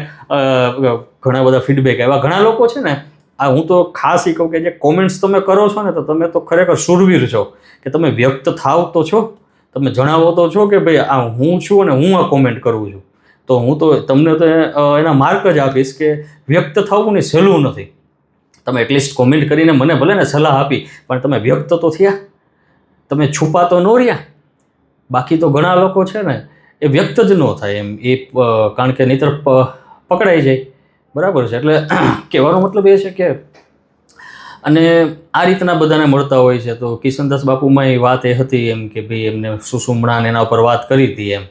ઘણા બધા ફીડબેક આવ્યા. ઘણા લોકો છે ને, આ હું તો ખાસ એ કહું કે જે કોમેન્ટ્સ તમે કરો છો ને, તો તમે તો ખરેખર શૂરવીર છો કે તમે વ્યક્ત થાવ તો છો, તમે જણાવો તો છો કે ભાઈ આ હું છું અને હું આ કોમેન્ટ કરું છું. તો હું તો તમને તો એના માર્ક જ આપીશ કે વ્યક્ત થવું ને સહેલું નથી. તમે એટલીસ્ટ કોમેન્ટ કરીને મને ભલે ને સલાહ આપી, પણ તમે વ્યક્ત તો થયા, તમે છુપા તો ન રહ્યા. બાકી તો ઘણા લોકો છે ને એ વ્યક્ત જ ન થાય એમ, એ કારણ કે નહીંતર પકડાઈ જાય. બરાબર છે. એટલે કહેવાનો મતલબ એ છે કે અને આ રીતના બધાને મળતા હોય છે. તો કિશનદાસ બાપુમાં એ વાત એ હતી એમ કે ભાઈ એમને સુષુમ્ણા એના ઉપર વાત કરી હતી એમ.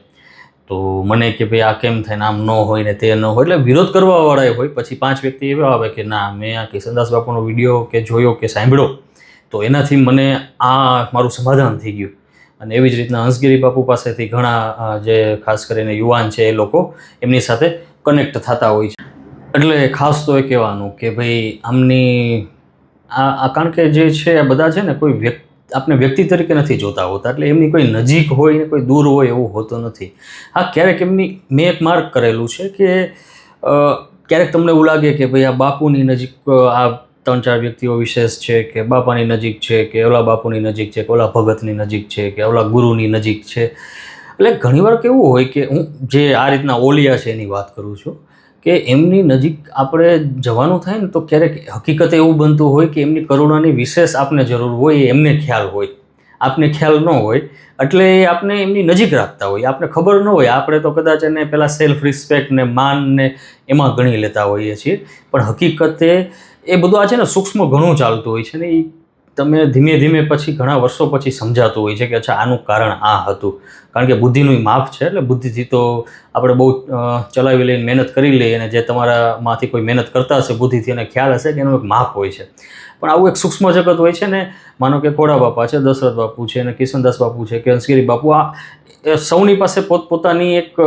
તો મને કે ભાઈ આ કેમ થાય ને આમ ન હોય ને તે ન હોય, એટલે વિરોધ કરવાવાળા હોય. પછી 5 વ્યક્તિ એવા આવે કે ના મેં આ કિશનદાસ બાપુનો વિડીયો કે જોયો કે સાંભળ્યો તો એનાથી મને આ મારું સમાધાન થઈ ગયું. અને એવી જ રીતના હંસગીરી બાપુ પાસેથી ઘણા જે ખાસ કરીને યુવાન છે એ લોકો એમની સાથે કનેક્ટ થતા હોય છે. એટલે ખાસ તો એ કહેવાનું કે ભાઈ આમની આ કારણ કે જે છે આ બધા છે ને કોઈ આપણે વ્યક્તિ તરીકે નથી જોતા હોતા, એટલે એમની કોઈ નજીક હોય ને કોઈ દૂર હોય એવું હોતું નથી. હા, ક્યારેક એમની મેં એક માર્ક કરેલું છે કે ક્યારેક તમને એવું લાગે કે ભાઈ આ બાપુની નજીક આ 3-4 વ્યક્તિઓ વિશેષ છે કે બાપાની નજીક છે કે ઓલા બાપુની નજીક છે કે ઓલા ભગતની નજીક છે કે ઓલા ગુરુની નજીક છે. એટલે ઘણીવાર કેવું હોય કે હું જે આ રીતના ઓલિયા છે એની વાત કરું છું કે એમની નજીક આપણે જવાનું થાય ને તો ક્યારેક હકીકતે એવું બનતું હોય કે એમની કરુણાની વિશેષ આપને જરૂર હોય, એમને ખ્યાલ હોય, આપને ખ્યાલ ન હોય, એટલે આપણે એમની નજીક રાખતા હોય. આપને ખબર ન હોય, આપણે તો કદાચ એને પહેલાં સેલ્ફ રિસ્પેક્ટ ને માન ને એમાં ગણી લેતા હોઈએ છીએ. પણ હકીકતે એ બધું આ છે ને સૂક્ષ્મ ઘણું ચાલતું હોય છે ને એ તમે ધીમે ધીમે પછી ઘણા વર્ષો પછી સમજાતું હોય છે કે અચ્છા આનું કારણ આ હતું. કારણ કે બુદ્ધિનું માપ છે, એટલે બુદ્ધિથી તો આપણે બહુ ચલાવી લઈને મહેનત કરી લઈએ, અને જે તમારામાંથી કોઈ મહેનત કરતા હશે બુદ્ધિથી એને ખ્યાલ હશે કે એનું એક માપ હોય છે. પણ આવું એક સૂક્ષ્મ જગત હોય છે ને, માનો કે ખોડા બાપા છે, દશરથ બાપુ છે, અને કિશનદાસ બાપુ છે કે હંસગીરી બાપુ, આ સૌની પાસે પોતપોતાની એક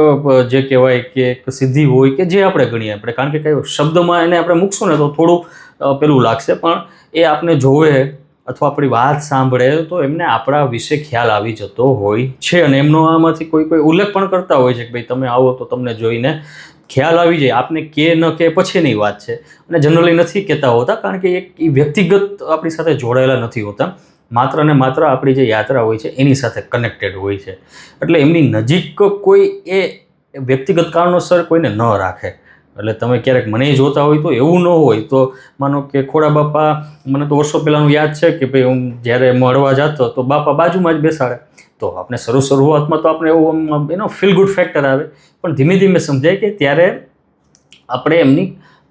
જે કહેવાય કે એક સિદ્ધિ હોય કે જે આપણે ગણીએ આપણે, કારણ કે કઈ શબ્દમાં એને આપણે મૂકશું ને તો થોડું પેલું લાગશે, પણ એ આપણે જોવે અથવા આપણી વાત સાંભળે તો એમને આપણા વિશે ખ્યાલ આવી જતો હોય છે. અને એમનો આમાંથી કોઈ ઉલ્લેખ પણ કરતા હોય છે કે ભાઈ તમે આવો તો તમને જોઈને ખ્યાલ આવી જાય. આપને કે ન કે પછીની વાત છે, અને જનરલી નથી કહેતા હોતા કારણ કે એક વ્યક્તિગત આપણી સાથે જોડાયેલા નથી હોતા, માત્ર ને માત્ર આપણી જે યાત્રા હોય છે એની સાથે કનેક્ટેડ હોય છે. એટલે એમની નજીક કોઈ એ વ્યક્તિગત કારણોસર કોઈને ન રાખે. એટલે તમે ક્યારેક મને જોતા હોય તો એવું ન હોય. તો માનો કે ખોડા બાપા, મને તો વર્ષો પહેલાંનું યાદ છે કે ભાઈ હું જ્યારે મળવા જતો તો બાપા બાજુમાં જ બેસાડે. તો આપણે શરૂઆતમાં તો આપણે એવું એનો ફીલ ગુડ ફેક્ટર આવે, પણ ધીમે ધીમે સમજાય કે ત્યારે આપણે એમની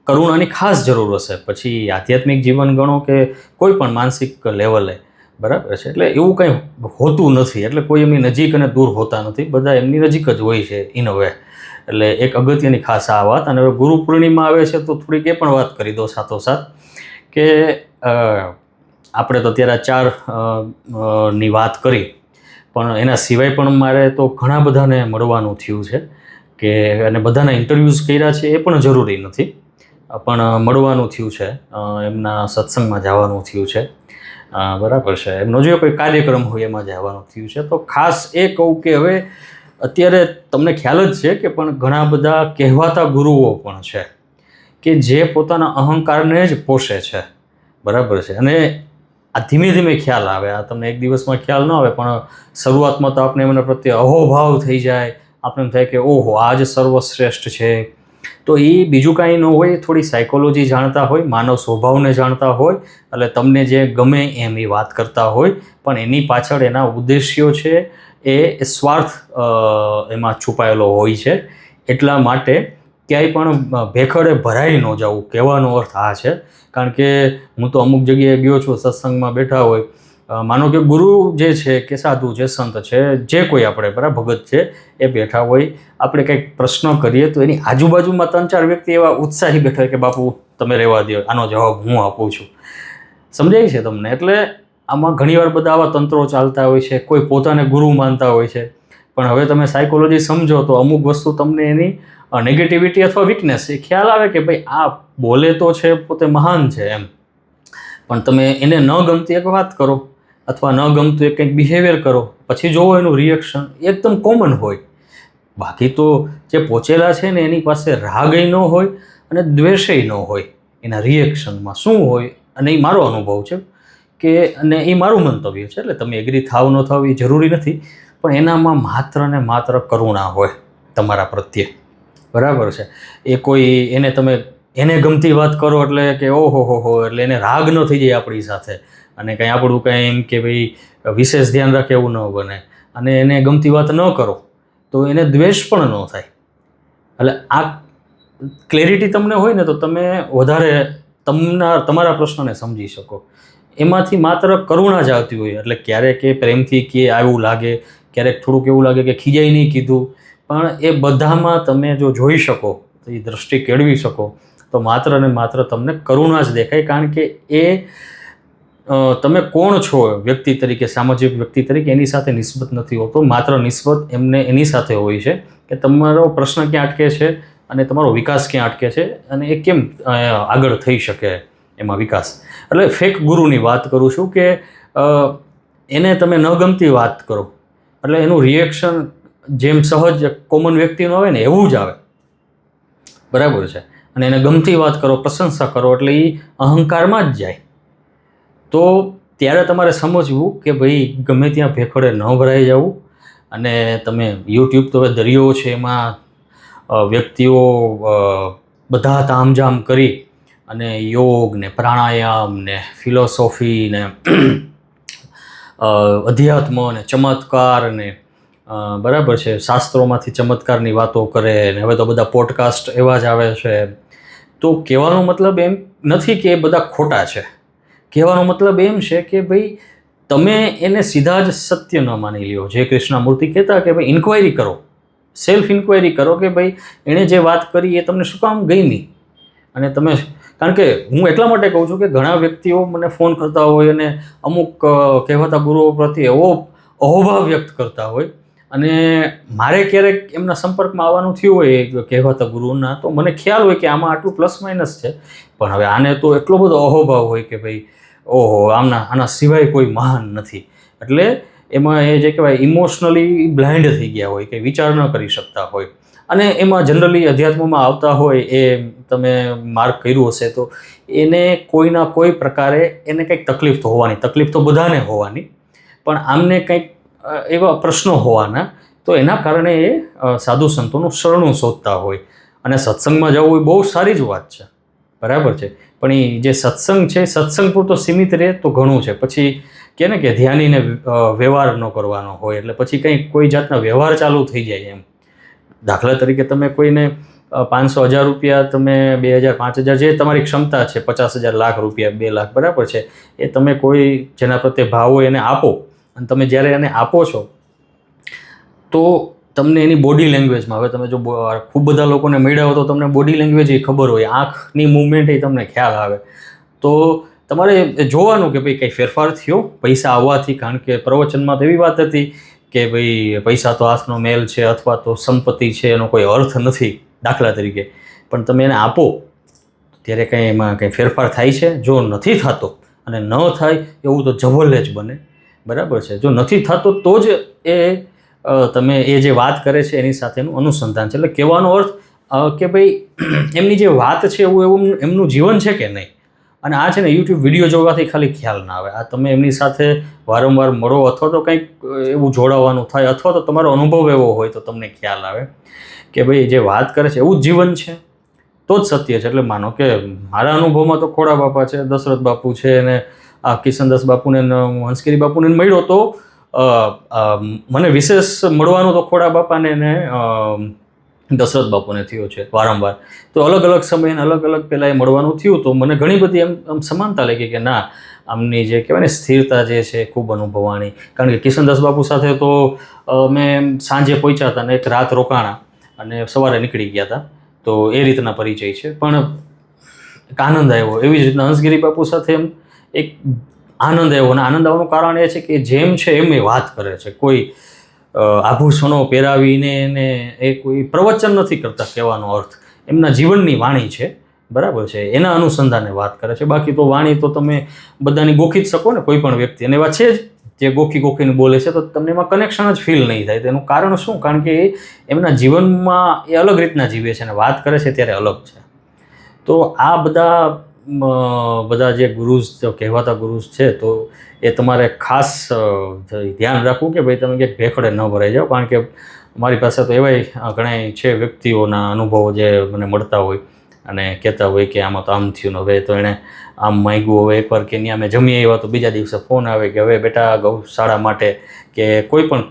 કરુણાની ખાસ જરૂર હશે. પછી આધ્યાત્મિક જીવન ગણો કે કોઈ પણ માનસિક લેવલે, બરાબર છે. એટલે એવું કંઈ હોતું નથી, એટલે કોઈ એમની નજીક અને દૂર હોતા નથી, બધા એમની નજીક જ હોય છે ઇન અ વે. એટલે એક અગત્યની ખાસ આ વાત. અને હવે ગુરુ પૂર્ણિમા આવે છે તો થોડીક એ પણ વાત કરી દો સાથોસાથ કે આપણે તો અત્યારે 4 ની વાત કરી, પણ એના સિવાય પણ મારે તો ઘણા બધાને મળવાનું થયું છે કે અને બધાના ઇન્ટરવ્યૂઝ કર્યા છે એ પણ જરૂરી નથી, પણ મળવાનું થયું છે, એમના સત્સંગમાં જવાનું થયું છે, બરાબર છે, એમનો જે કોઈ કાર્યક્રમ હોય એમાં જવાનું થયું છે. તો ખાસ એ કહું કે હવે અત્યારે તમને ખ્યાલ જ છે કે પણ ઘણા બધા કહેવાતા ગુરુઓ પણ છે કે જે પોતાના અહંકારને જ પોષે છે, બરાબર છે. અને આ ધીમે ધીમે ખ્યાલ આવે, આ તમને એક દિવસમાં ખ્યાલ ન આવે, પણ શરૂઆતમાં તો આપણે એમના પ્રત્યે અહોભાવ થઈ જાય, આપણે એમ થાય કે ઓહો આ જ સર્વશ્રેષ્ઠ છે. તો એ બીજું કાંઈ ન હોય, થોડી સાયકોલોજી જાણતા હોય, માનવ સ્વભાવને જાણતા હોય, એટલે તમને જે ગમે એમ એ વાત કરતા હોય, પણ એની પાછળ એના ઉદ્દેશ્યો છે એ સ્વાર્થ એમાં છુપાયેલો હોય છે. એટલા માટે ક્યાંય પણ ભેખડે ભરાઈ ન જવું, કહેવાનો અર્થ આ છે. કારણ કે હું તો અમુક જગ્યાએ ગયો છું, સત્સંગમાં બેઠા હોય માનો કે ગુરુ જે છે કે સાધુ છે, સંત છે, જે કોઈ આપણે બરાબર ભગત છે એ બેઠા હોય, આપણે કંઈક પ્રશ્ન કરીએ તો એની આજુબાજુમાં 3-4 વ્યક્તિ એવા ઉત્સાહી બેઠા હોય કે બાપુ તમે રહેવા દો, આનો જવાબ હું આપું છું. સમજાય છે તમને? એટલે આમાં ઘણીવાર બધા આવા તંત્રો ચાલતા હોય છે, કોઈ પોતાને ગુરુ માનતા હોય છે. પણ હવે તમે સાયકોલોજી સમજો તો અમુક વસ્તુ તમને એની નેગેટિવિટી અથવા વીકનેસ એ ખ્યાલ આવે કે ભાઈ આ બોલે તો છે પોતે મહાન છે એમ, પણ તમે એને ન ગમતી એક વાત કરો અથવા ન ગમતું એક કંઈક બિહેવિયર કરો, પછી જોવો એનું રિએક્શન એકદમ કોમન હોય. બાકી તો જે પહોંચેલા છે ને એની પાસે રાગય ન હોય અને દ્વેષય ન હોય. એના રિએક્શનમાં શું હોય, અને એ મારો અનુભવ છે કે અને એ મારું મંતવ્ય છે, એટલે તમે એગ્રી થાવ ન થાવ એ જરૂરી નથી, પણ એનામાં માત્ર ને માત્ર કરુણા હોય તમારા પ્રત્યે. બરાબર છે? એ કોઈ એને ગમતી વાત કરો એટલે કે ઓહો એટલે એને રાગ ન થઈ જાય આપણી સાથે, અને કંઈ આપણું કંઈ એમ કે ભાઈ વિશેષ ધ્યાન રાખે એવું ન બને, અને એને ગમતી વાત ન કરો તો એને દ્વેષ પણ ન થાય. એટલે આ ક્લેરિટી તમને હોય ને તો તમે વધારે તમારા પ્રશ્નને સમજી શકો. એમાંથી માત્ર કરુણા જ આવતી હોય. એટલે ક્યારેક એ પ્રેમથી કે આવું લાગે, ક્યારેક થોડુંક એવું લાગે કે ખીજાઈ નહીં કીધું, પણ એ બધામાં તમે જો જોઈ શકો, તો એ દ્રષ્ટિ કેળવી શકો તો માત્ર ને માત્ર તમને કરુણા જ દેખાય. કારણ કે એ તમે કોણ છો વ્યક્તિ તરીકે, સામાજિક વ્યક્તિ તરીકે, એની સાથે નિસ્બત નથી હોતો. માત્ર નિસ્બત એની સાથે હોય છે કે તમારો પ્રશ્ન ક્યાં અટકે છે અને તમારો વિકાસ ક્યાં અટકે છે, અને એ કેમ આગળ થઈ શકે એમાં વિકાસ. એટલે ફેક ગુરુની વાત કરું છું કે એને તમે ન ગમતી વાત કરો એટલે એનું રિએક્શન જેમ સહજ કોમન વ્યક્તિનું આવે ને એવું જ આવે. બરાબર છે? અને એને ગમતી વાત કરો, પ્રશંસા કરો એટલે એ અહંકારમાં જ જાય. તો ત્યારે તમારે સમજવું કે ભાઈ ગમે ત્યાં ભેખડે ન ભરાઈ જવું. અને તમે યુટ્યુબ તો હવે દરિયો છે, એમાં વ્યક્તિઓ બધા તામઝામ કરી અને યોગ ને પ્રાણાયામ ને ફિલોસોફી ને અધ્યાત્મ ને ચમત્કાર ને બરાબર છે શાસ્ત્રોમાંથી ચમત્કારની વાતો કરે ને હવે તો બધા પોડકાસ્ટ એવા જ આવે છે. તો કહેવાનો મતલબ એમ નથી કે એ બધા ખોટા છે. કહેવાનો મતલબ એમ છે કે ભાઈ તમે એને સીધા જ સત્ય ન માની લ્યો. જે કૃષ્ણમૂર્તિ કહેતા કે ભાઈ ઇન્ક્વાયરી કરો, સેલ્ફ ઇન્ક્વાયરી કરો કે ભાઈ એણે જે વાત કરી એ તમને શું કામ ગમી. અને તમે, કારણ કે હું એટલા માટે કહું છું કે ઘણા વ્યક્તિઓ મને ફોન કરતા હોય અને અમુક કહેવાતા ગુરુઓ પ્રત્યે એવો અહોભાવ વ્યક્ત કરતા હોય, અને મારે ક્યારેક એમના સંપર્કમાં આવવાનું થયું હોય કહેવાતા ગુરુના, તો મને ખ્યાલ હોય કે આમાં આટલું પ્લસ માઇનસ છે, પણ હવે આને તો એટલો બધો અહોભાવ હોય કે ભાઈ ઓહો આના સિવાય કોઈ મહાન નથી. એટલે એમાં એ જે કહેવાય ઇમોશનલી બ્લાઇન્ડ થઈ ગયા હોય કે વિચાર ન કરી શકતા હોય. અને એમાં જનરલી અધ્યાત્મમાં આવતા હોય એ તમે માર્ક કર્યું હશે તો એને કોઈના કોઈ પ્રકારે એને કંઈક તકલીફ તો હોવાની, તકલીફ તો બધાને હોવાની, પણ આમને કંઈક એવા પ્રશ્નો હોવાના, તો એના કારણે એ સાધુ સંતોનું શરણું શોધતા હોય. અને સત્સંગમાં જવું એ બહુ સારી જ વાત છે. બરાબર છે? પણ એ જે સત્સંગ છે, સત્સંગ પૂરતો સીમિત રહે તો ઘણું છે. પછી કે ને કે ધ્યાનીને વ્યવહાર ન કરવાનો હોય, એટલે પછી કંઈ કોઈ જાતના વ્યવહાર ચાલુ થઈ જાય એમ. દાખલા તરીકે તમે કોઈને 500,000 રૂપિયા, તમે 2,000 5,000 જે તમારી ક્ષમતા છે, 50,000 લાખ રૂપિયા 2 લાખ બરાબર છે, એ તમે કોઈ જેના પ્રત્યે ભાવ હોય એને આપો. અને તમે જ્યારે એને આપો છો તો તમને એની બોડી લેંગ્વેજમાં, હવે તમે જો ખૂબ બધા લોકોને મળ્યા હો તો તમને બોડી લેંગ્વેજ એ ખબર હોય, આંખની મૂવમેન્ટ એ તમને ખ્યાલ આવે. તો તમારે જોવાનું કે ભાઈ કંઈ ફેરફાર થયો પૈસા આવવાથી. કારણ કે પ્રવચનમાં તો એવી વાત હતી કે ભાઈ પૈસા તો હાથનો મેલ છે અથવા તો સંપત્તિ છે, એનો કોઈ અર્થ નથી દાખલા તરીકે. પણ તમે એને આપો ત્યારે કંઈ એમાં કંઈ ફેરફાર થાય છે? જો નથી થતો, અને ન થાય એવું તો જવલ્લે જ બને. બરાબર છે? જો નથી થતો તો જ તમે એ જે વાત કરે છે એની સાથેનું અનુસંધાન છે. એટલે કહેવાનો અર્થ કે ભાઈ એમની જે વાત છે એવું એમનું જીવન છે કે નહીં. અને આ છે ને યુટ્યુબ વિડીયો જોવાથી ખાલી ખ્યાલ ના આવે. આ તમે એમની સાથે વારંવાર મળો અથવા તો કંઈક એવું જોડાવાનું થાય, અથવા તો તમારો અનુભવ એવો હોય તો તમને ખ્યાલ આવે કે ભાઈ જે વાત કરે છે એવું જ જીવન છે તો જ સત્ય છે. એટલે માનો કે મારા અનુભવમાં તો ખોડા બાપા છે, દશરથ બાપુ છે, અને આ કિશનદાસ બાપુને હંસગીરી બાપુને મળ્યો તો મને વિશેષ મળવાનું તો ખોડા બાપાને ને દશરથ બાપુને થયો છે વારંવાર. તો અલગ અલગ સમયે અલગ અલગ પહેલાં એ મળવાનું થયું તો મને ઘણી બધી એમ સમાનતા લાગી કે ના, આમની જે કહેવાય ને સ્થિરતા જે છે ખૂબ અનુભવાણી. કારણ કે કિશનદાસ બાપુ સાથે તો મેં સાંજે પહોંચ્યા હતા ને એક રાત રોકાણા અને સવારે નીકળી ગયા હતા. તો એ રીતના પરિચય છે. પણ એક આનંદ આવ્યો. એવી જ રીતના હંસગીરી બાપુ સાથે એમ એક આનંદ આવ્યો. અને આનંદ આવવાનું કારણ એ છે કે જેમ છે એમ એ વાત કરે છે. કોઈ આભૂષણો પહેરાવીને એને એ કોઈ પ્રવચન નથી કરતા કહેવાનો અર્થ. એમના જીવનની વાણી છે, બરાબર છે, એના અનુસંધાને વાત કરે છે. બાકી તો વાણી તો તમે બધાની ગોખી જ શકો ને, કોઈ પણ વ્યક્તિ. અને એવા છે જ જે ગોખીને બોલે છે તો તમને એમાં કનેક્શન જ ફીલ નહીં થાય. તેનું કારણ શું? કારણ કે એમના જીવનમાં એ અલગ રીતના જીવે છે અને વાત કરે છે ત્યારે અલગ છે. તો આ બધા જે ગુરુઝ કહેવાતા ગુરુઝ છે તો એ તમારે ખાસ ધ્યાન રાખવું કે ભાઈ તમે ક્યાંક ભેખડે ન ભરાઈ જાઓ. કારણ કે મારી પાસે તો એવાય ઘણા છે વ્યક્તિઓના અનુભવો જે મને મળતા હોય અને કહેતા હોય કે આમાં તો આમ થયું ને હવે તો એણે આમ માંગ્યું, હવે એકવાર કે ત્યાં અમે જમી આવ્યા તો બીજા દિવસે ફોન આવે કે હવે બેટા ગૌશાળા માટે કે કોઈ પણ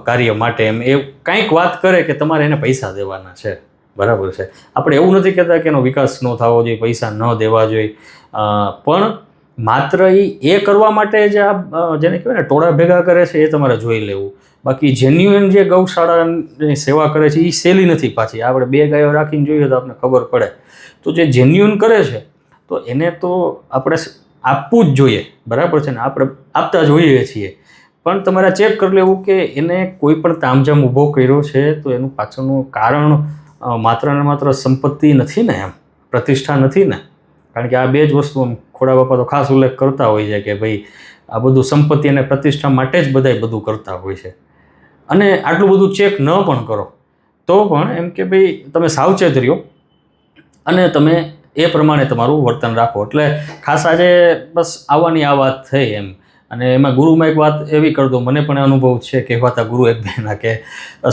કાર્ય માટે એમ એ કાંઈક વાત કરે કે તમારે એને પૈસા દેવાના છે, બરાબર છે. આપણે એવું નથી કહેતા કે એનો વિકાસ ન થવો જોઈએ, પૈસા ન દેવા જોઈએ, પણ માત્ર એ કરવા માટે જ આ જેને કહેવાય ને ટોળા ભેગા કરે છે એ તમારે જોઈ લેવું. બાકી જેન્યુઅન જે ગૌશાળાની સેવા કરે છે એ સહેલી નથી પાછી. આપણે 2 ગાયો રાખીને જોઈએ તો આપણને ખબર પડે. તો જે જેન્યુઅન કરે છે તો એને તો આપણે આપવું જ જોઈએ, બરાબર છે ને, આપણે આપતા જોઈએ છીએ. પણ તમારે ચેક કરી લેવું કે એને કોઈ પણ તામઝામ ઊભો કર્યો છે તો એનું પાછળનું કારણ માત્ર ને માત્ર સંપત્તિ નથી ને, એમ પ્રતિષ્ઠા નથી ને. કારણ કે આ 2 જ વસ્તુ ખોડા બાપા તો ખાસ ઉલ્લેખ કરતા હોય છે કે ભાઈ આ બધું સંપત્તિ અને પ્રતિષ્ઠા માટે જ બધાય બધું કરતા હોય છે. અને આટલું બધું ચેક ન પણ કરો તો પણ એમ કે ભાઈ તમે સાવચેત રહ્યો અને તમે એ પ્રમાણે તમારું વર્તન રાખો. એટલે ખાસ આજે બસ આવવાની આ વાત થઈ એમ. અને એમાં ગુરુમાં એક વાત એવી કરી દઉં, મને પણ અનુભવ છે કહેવાતા ગુરુ એક બેના કે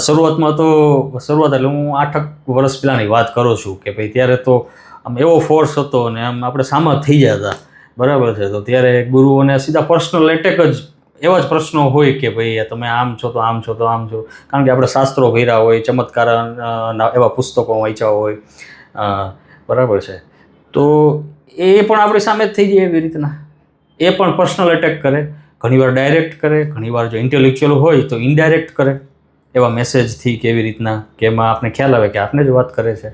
શરૂઆત એટલે હું 8 વર્ષ પહેલાંની વાત કરું છું કે ભાઈ ત્યારે તો આમ એવો ફોર્સ હતો ને આમ આપણે સામા થઈ ગયા હતા, બરાબર છે. તો ત્યારે ગુરુઓને સીધા પર્સનલ એટેક જ, એવા જ પ્રશ્નો હોય કે ભાઈ તમે આમ છો તો આમ છો તો આમ છો. કારણ કે આપણે શાસ્ત્રો ભર્યા હોય, ચમત્કાર એવા પુસ્તકો વાંચ્યા હોય, બરાબર છે. તો એ પણ આપણી સામે જ થઈ જાય એવી રીતના. એ પણ પર્સનલ એટેક કરે, ઘણીવાર ડાયરેક્ટ કરે, ઘણીવાર જો ઇન્ટેલેક્ચ્યુઅલ હોય તો ઇનડાયરેક્ટ કરે એવા મેસેજથી કે એવી રીતના કે એમાં આપણે ખ્યાલ આવે કે આપણે જ વાત કરે છે.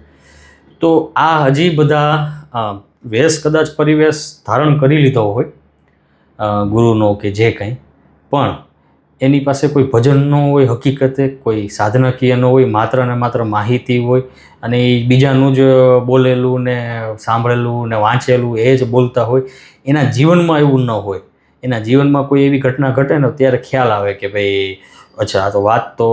તો આ હજી બધા વેશ કદાચ પરિવેશ ધારણ કરી લીધો હોય ગુરુનો કે જે કંઈ, પણ એની પાસે કોઈ ભજન ન હોય, હકીકતે કોઈ સાધનાકીય ન હોય, માત્ર ને માત્ર માહિતી હોય અને એ બીજાનું જ બોલેલું ને સાંભળેલું ને વાંચેલું એ જ બોલતા હોય. એના જીવનમાં એવું ન હોય. એના જીવનમાં કોઈ એવી ઘટના ઘટે ને ત્યારે ખ્યાલ આવે કે ભાઈ અચ્છા આ તો વાત તો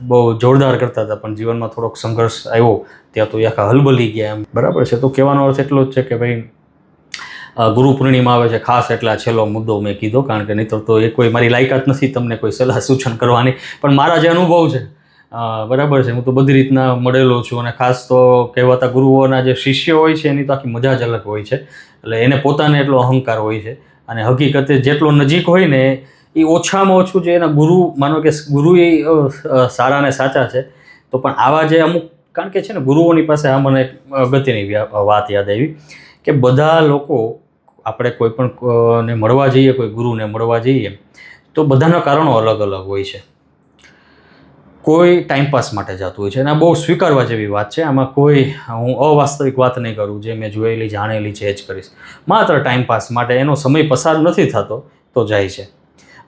બહુ જોરદાર કરતા હતા પણ જીવનમાં થોડોક સંઘર્ષ આવ્યો ત્યાં તો એ આખા હલબલી ગયા એમ, બરાબર છે. તો કહેવાનો અર્થ એટલો જ છે કે ભાઈ ગુરુ પૂર્ણિમા આવે છે ખાસ એટલે આ છેલ્લો મુદ્દો મેં કીધો. કારણ કે નહીંતર તો એ કોઈ મારી લાયકાત નથી તમને કોઈ સલાહ સૂચન કરવાની, પણ મારા જે અનુભવ છે, બરાબર છે, હું તો બધી રીતના મળેલો છું. અને ખાસ તો કહેવાતા ગુરુઓના જે શિષ્ય હોય છે એની તો આખી મજા જ અલગ હોય છે. એટલે એને પોતાને એટલો અહંકાર હોય છે અને હકીકતે જેટલો નજીક હોય ને એ ઓછામાં ઓછું જે એના ગુરુ, માનો કે ગુરુ એ સારા ને સાચા છે તો પણ આવા જે અમુક, કારણ કે છે ને ગુરુઓની પાસે આ મને એક અગત્યની વાત યાદ આવી કે બધા લોકો આપણે કોઈ પણ ને મળવા જઈએ, કોઈ ગુરુને મળવા જઈએ તો બધાના કારણો અલગ અલગ હોય છે. કોઈ ટાઈમપાસ માટે જતું હોય છે અને આ બહુ સ્વીકારવા જેવી વાત છે. આમાં કોઈ હું અવાસ્તવિક વાત નહીં કરું, જે મેં જોયેલી જાણેલી છે એ જ કરીશ. માત્ર ટાઈમપાસ માટે એનો સમય પસાર નથી થતો તો જાય છે.